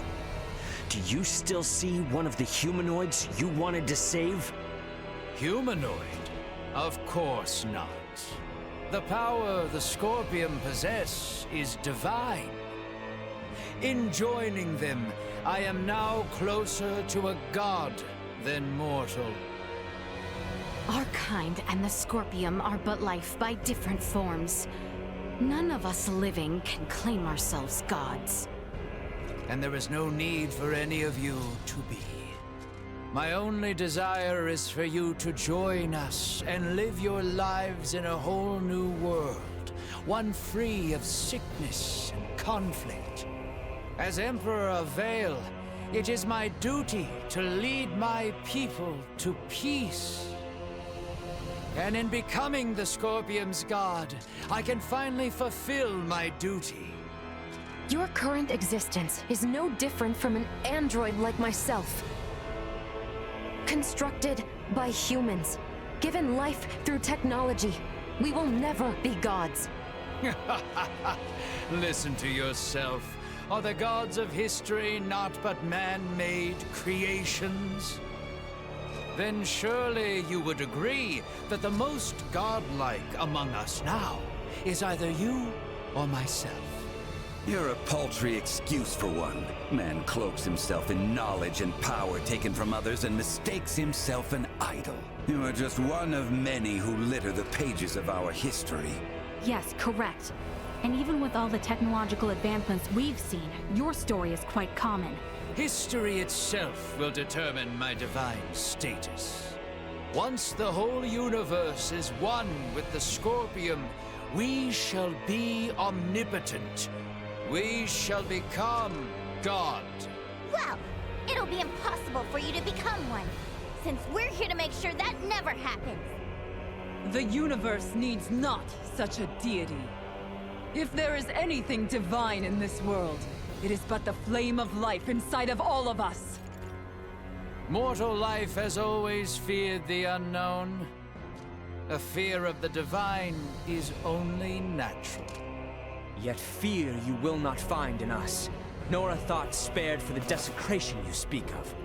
Do you still see one of the humanoids you wanted to save? Humanoid? Of course not. The power the Scorpium possess is divine. In joining them, I am now closer to a god than mortal. Our kind and the Scorpium are but life by different forms. None of us living can claim ourselves gods. And there is no need for any of you to be. My only desire is for you to join us and live your lives in a whole new world, one free of sickness and conflict. As Emperor of Vey'l, it is my duty to lead my people to peace. And in becoming the Scorpium's god, I can finally fulfill my duty. Your current existence is no different from an android like myself. Constructed by humans, given life through technology, we will never be gods. Listen to yourself. Are the gods of history not but man-made creations? Then surely you would agree that the most godlike among us now is either you or myself. You're a paltry excuse for one. Man cloaks himself in knowledge and power taken from others and mistakes himself an idol. You are just one of many who litter the pages of our history. Yes, correct. And even with all the technological advancements we've seen, your story is quite common. History itself will determine my divine status. Once the whole universe is one with the Scorpium, we shall be omnipotent. We shall become God. Well, it'll be impossible for you to become one, since we're here to make sure that never happens. The universe needs not such a deity. If there is anything divine in this world, it is but the flame of life inside of all of us. Mortal life has always feared the unknown. A fear of the divine is only natural. Yet fear you will not find in us, nor a thought spared for the desecration you speak of.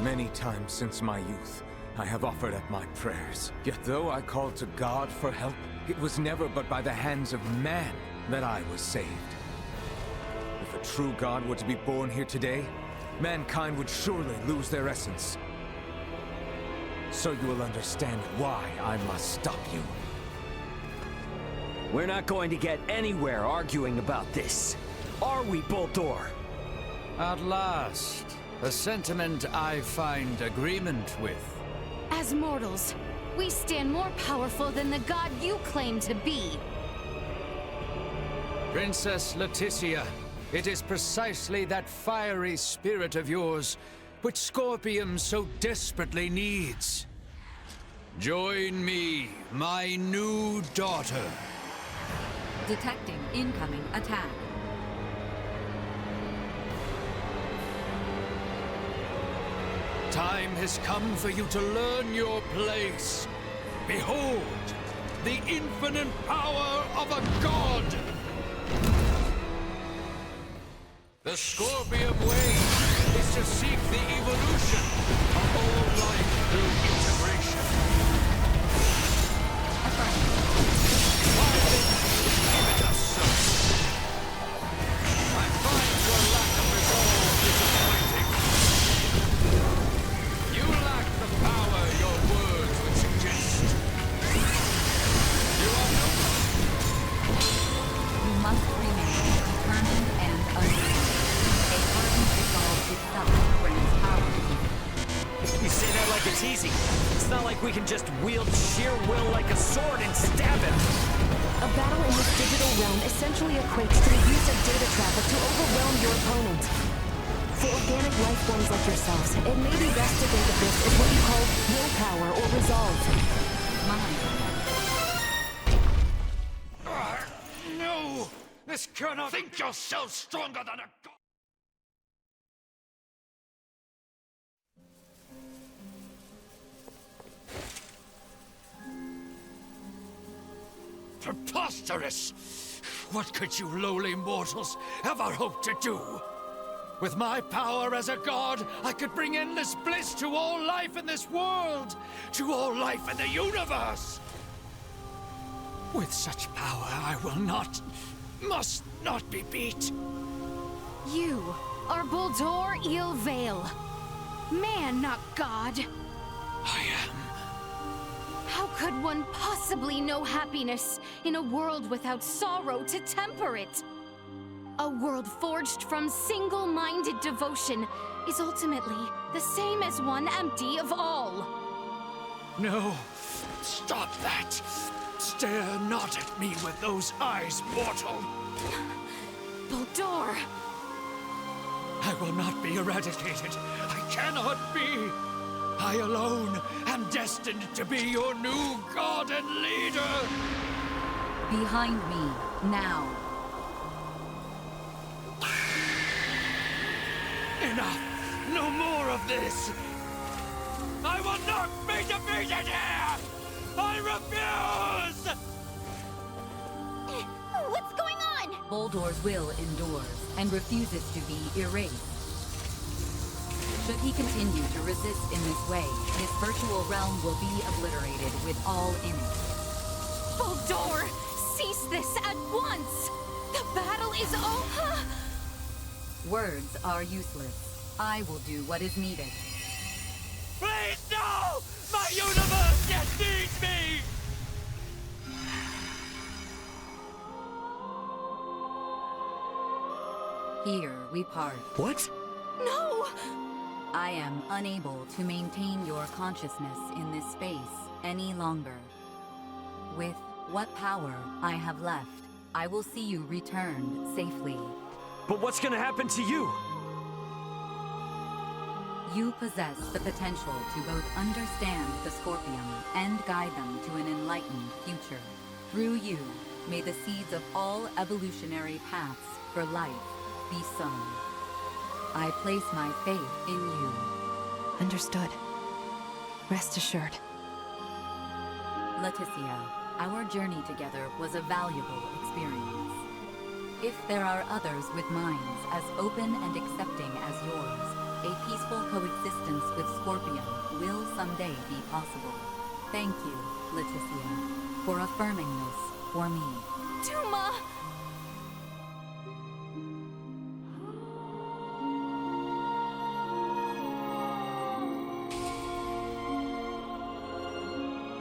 Many times since my youth, I have offered up my prayers. Yet though I called to God for help, it was never but by the hands of man that I was saved. If a true God were to be born here today, mankind would surely lose their essence. So you will understand why I must stop you. We're not going to get anywhere arguing about this. Are we, Bohld'or? At last, a sentiment I find agreement with. As mortals, we stand more powerful than the god you claim to be. Princess Laeticia, it is precisely that fiery spirit of yours which Scorpium so desperately needs. Join me, my new daughter. Detecting incoming attack. Time has come for you to learn your place. Behold, the infinite power of a god! The Scorpium way is to seek the evolution of all life through integration. Why then keep it us so? I find your lack of resolve disappointing. You lack the power your words would suggest. You are no You must remain determined and unreasonable. A hardened resolve itself grants power. this easy. It's not like we can just wield sheer will like a sword and stab him. A battle in this digital realm essentially equates to the use of data traffic to overwhelm your opponent. For organic life forms like yourselves, it may be best to think of this as what you call willpower or resolve. No! This cannot think yourself stronger than a god! Preposterous! What could you lowly mortals ever hope to do? With my power as a god, I could bring endless bliss to all life in this world, to all life in the universe! With such power, I will not, must not be beat. You are Bohld'or Vey'l. Man, not god. I am. How could one possibly know happiness in a world without sorrow to temper it? A world forged from single-minded devotion is ultimately the same as one empty of all. No, stop that. Stare not at me with those eyes, mortal. Bohld'or! I will not be eradicated. I cannot be. I alone am destined to be your new god and leader. Behind me, now. Enough! No more of this! I will not be defeated here! I refuse! What's going on? Bohld'or's will endures and refuses to be erased. Should he continue to resist in this way, his virtual realm will be obliterated with all in it. Bohld'or! Cease this at once! The battle is over! Words are useless. I will do what is needed. Please, no! My universe yet needs me! Here we part. What? No! I am unable to maintain your consciousness in this space any longer. With what power I have left, I will see you returned safely. But what's gonna happen to you? You possess the potential to both understand the Scorpium and guide them to an enlightened future. Through you, may the seeds of all evolutionary paths for life be sown. I place my faith in you. Understood. Rest assured. Laeticia, our journey together was a valuable experience. If there are others with minds as open and accepting as yours, a peaceful coexistence with Scorpium will someday be possible. Thank you, Laeticia, for affirming this for me. Duma!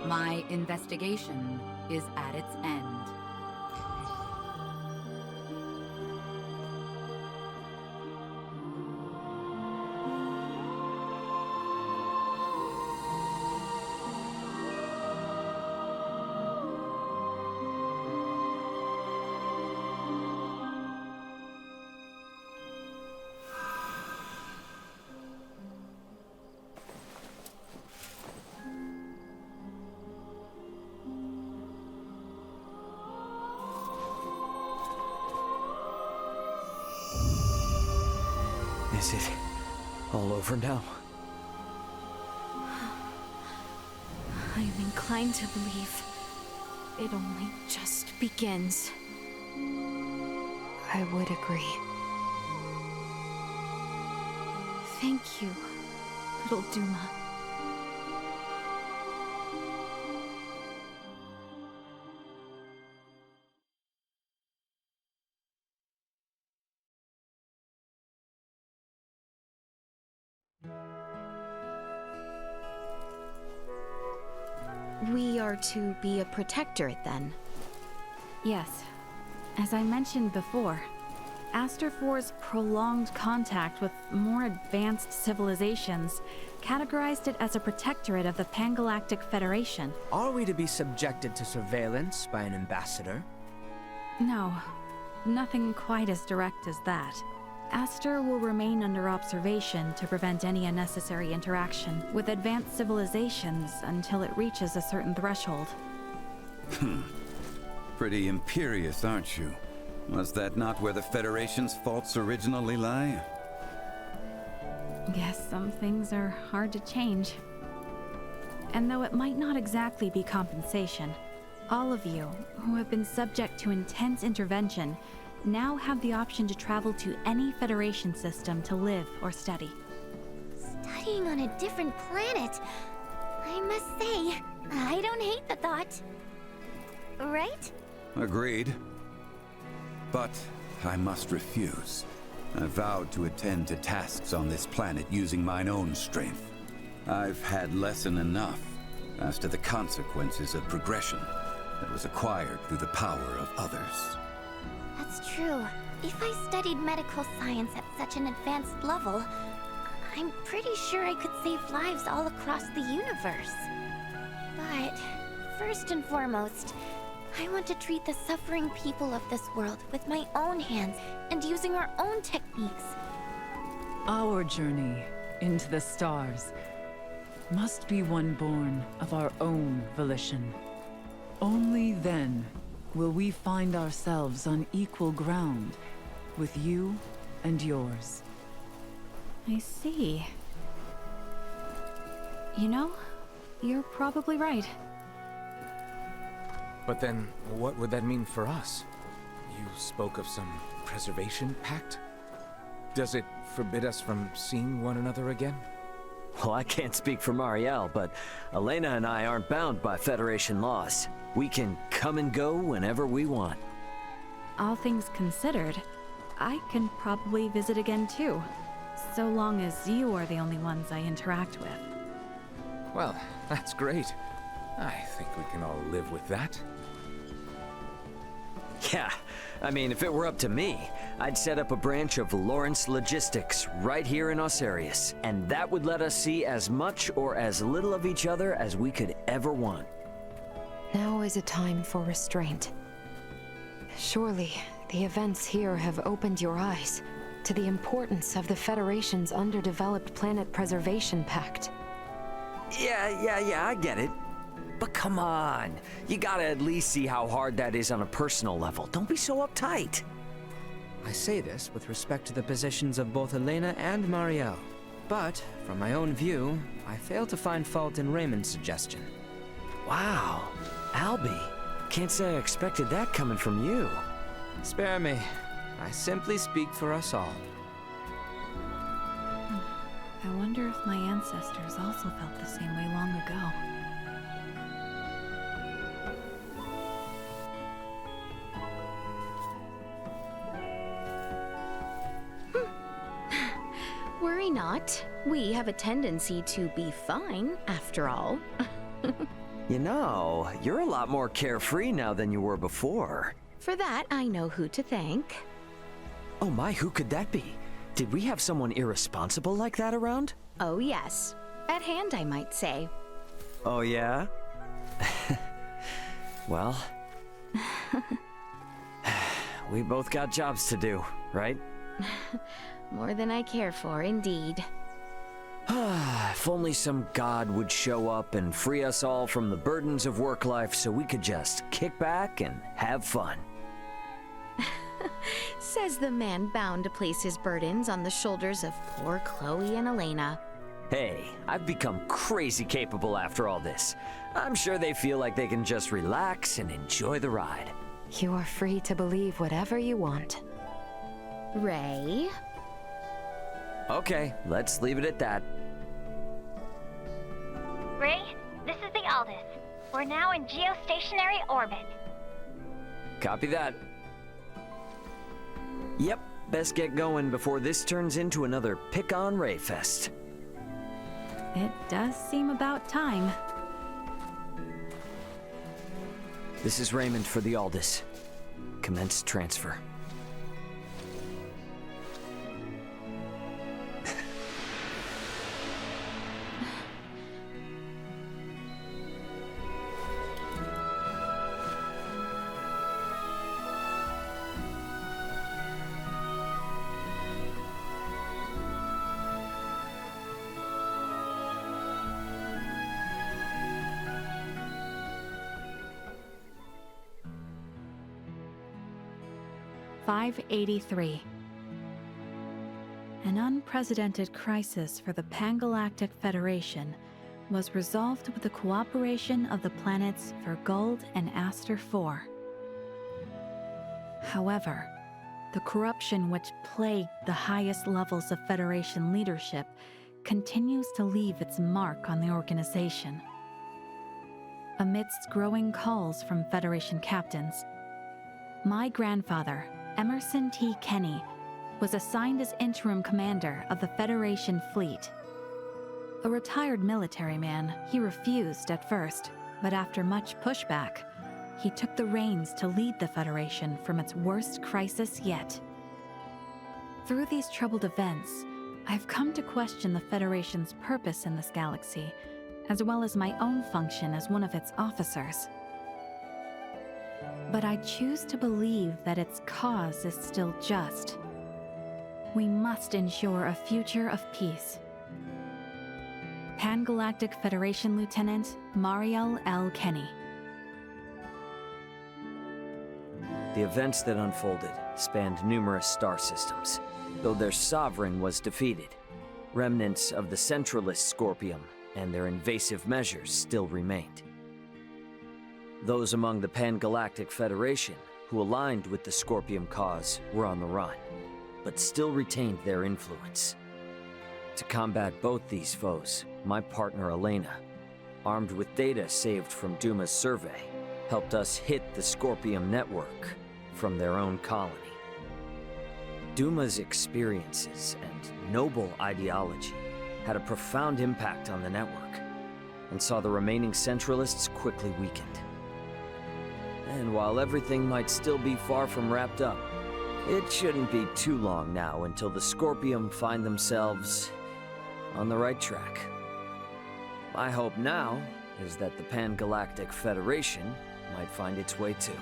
My investigation is at its end. Is it all over now? I am inclined to believe it only just begins. I would agree. Thank you, little Duma. We are to be a protectorate, then? Yes. As I mentioned before, Aster 4's prolonged contact with more advanced civilizations categorized it as a protectorate of the Pangalactic Federation. Are we to be subjected to surveillance by an ambassador? No, nothing quite as direct as that. Aster will remain under observation to prevent any unnecessary interaction with advanced civilizations until it reaches a certain threshold. Pretty imperious, aren't you? Was that not where the Federation's faults originally lie? Guess some things are hard to change. And though it might not exactly be compensation, all of you who have been subject to intense intervention now have the option to travel to any Federation system to live or study. Studying on a different planet. I must say, I don't hate the thought. Right? Agreed. But I must refuse. I vowed to attend to tasks on this planet using mine own strength. I've had lesson enough as to the consequences of progression that was acquired through the power of others. That's true. If I studied medical science at such an advanced level, I'm pretty sure I could save lives all across the universe. But first and foremost, I want to treat the suffering people of this world with my own hands and using our own techniques. Our journey into the stars must be one born of our own volition. Only then will we find ourselves on equal ground with you and yours. I see. You know, you're probably right. But then, what would that mean for us? You spoke of some preservation pact? Does it forbid us from seeing one another again? Well, I can't speak for Marielle, but Elena and I aren't bound by Federation laws. We can come and go whenever we want. All things considered, I can probably visit again too, so long as you are the only ones I interact with. Well, that's great. I think we can all live with that. Yeah, I mean, if it were up to me, I'd set up a branch of Lawrence Logistics right here in Osarius, and that would let us see as much or as little of each other as we could ever want. Now is a time for restraint. Surely, the events here have opened your eyes to the importance of the Federation's underdeveloped planet preservation pact. Yeah, I get it. But come on, you gotta at least see how hard that is on a personal level. Don't be so uptight. I say this with respect to the positions of both Elena and Marielle. But, from my own view, I fail to find fault in Raymond's suggestion. Wow, Albie, can't say I expected that coming from you. Spare me. I simply speak for us all. I wonder if my ancestors also felt the same way long ago. Worry not. We have a tendency to be fine, after all. You know, you're a lot more carefree now than you were before. For that, I know who to thank. Oh my, who could that be? Did we have someone irresponsible like that around? Oh yes. At hand, I might say. Oh yeah? Well... we both got jobs to do, right? More than I care for, indeed. If only some god would show up and free us all from the burdens of work life so we could just kick back and have fun. Says the man bound to place his burdens on the shoulders of poor Chloe and Elena. Hey, I've become crazy capable after all this. I'm sure they feel like they can just relax and enjoy the ride. You are free to believe whatever you want. Ray? Okay, let's leave it at that. Ray, this is the Aldous. We're now in geostationary orbit. Copy that. Yep, best get going before this turns into another pick-on Ray fest. It does seem about time. This is Raymond for the Aldous. Commence transfer. 583. An unprecedented crisis for the Pan-Galactic Federation was resolved with the cooperation of the planets Vey'l and Aster IV. However, the corruption which plagued the highest levels of Federation leadership continues to leave its mark on the organization. Amidst growing calls from Federation captains, my grandfather, Emerson T. Kenny, was assigned as interim commander of the Federation fleet. A retired military man, he refused at first, but after much pushback, he took the reins to lead the Federation from its worst crisis yet. Through these troubled events, I've come to question the Federation's purpose in this galaxy, as well as my own function as one of its officers. But I choose to believe that its cause is still just. We must ensure a future of peace. Pan-Galactic Federation Lieutenant Mariel L. Kenny. The events that unfolded spanned numerous star systems. Though their sovereign was defeated, remnants of the centralist Scorpium and their invasive measures still remained. Those among the Pan-Galactic Federation who aligned with the Scorpium cause were on the run, but still retained their influence. To combat both these foes, my partner Elena, armed with data saved from Duma's survey, helped us hit the Scorpium Network from their own colony. Duma's experiences and noble ideology had a profound impact on the network, and saw the remaining Centralists quickly weakened. And while everything might still be far from wrapped up, it shouldn't be too long now until the Scorpium find themselves on the right track. My hope now is that the Pan-Galactic Federation might find its way too.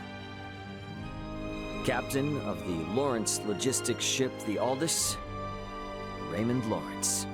Captain of the Lawrence logistics ship the Aldous, Raymond Lawrence.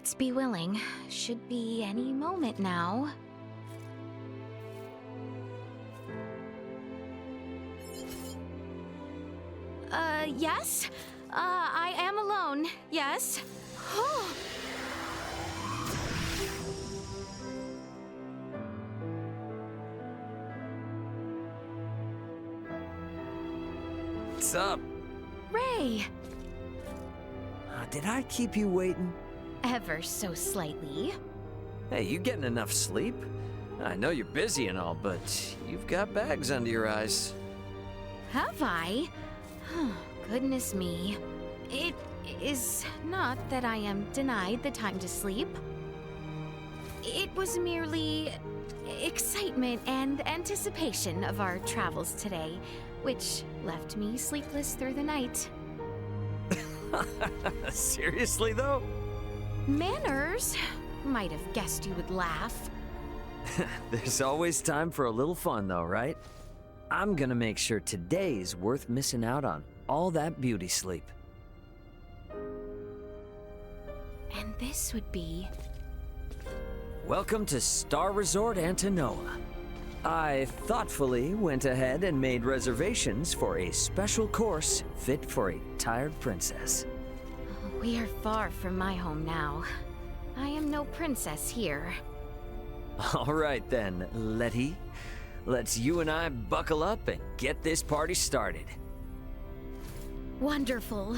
Let's be willing. Should be any moment now. Yes? I am alone, yes? What's up? Ray! Did I keep you waiting? Ever so slightly. Hey, you getting enough sleep? I know you're busy and all, but you've got bags under your eyes. Have I? Goodness me. It is not that I am denied the time to sleep. It was merely excitement and anticipation of our travels today, which left me sleepless through the night. Seriously, though? Manners? Might have guessed you would laugh. There's always time for a little fun, though, right? I'm gonna make sure today's worth missing out on all that beauty sleep. And this would be... Welcome to Star Resort Antinoa. I thoughtfully went ahead and made reservations for a special course fit for a tired princess. We are far from my home now. I am no princess here. All right then, Letty. Let's you and I buckle up and get this party started. Wonderful.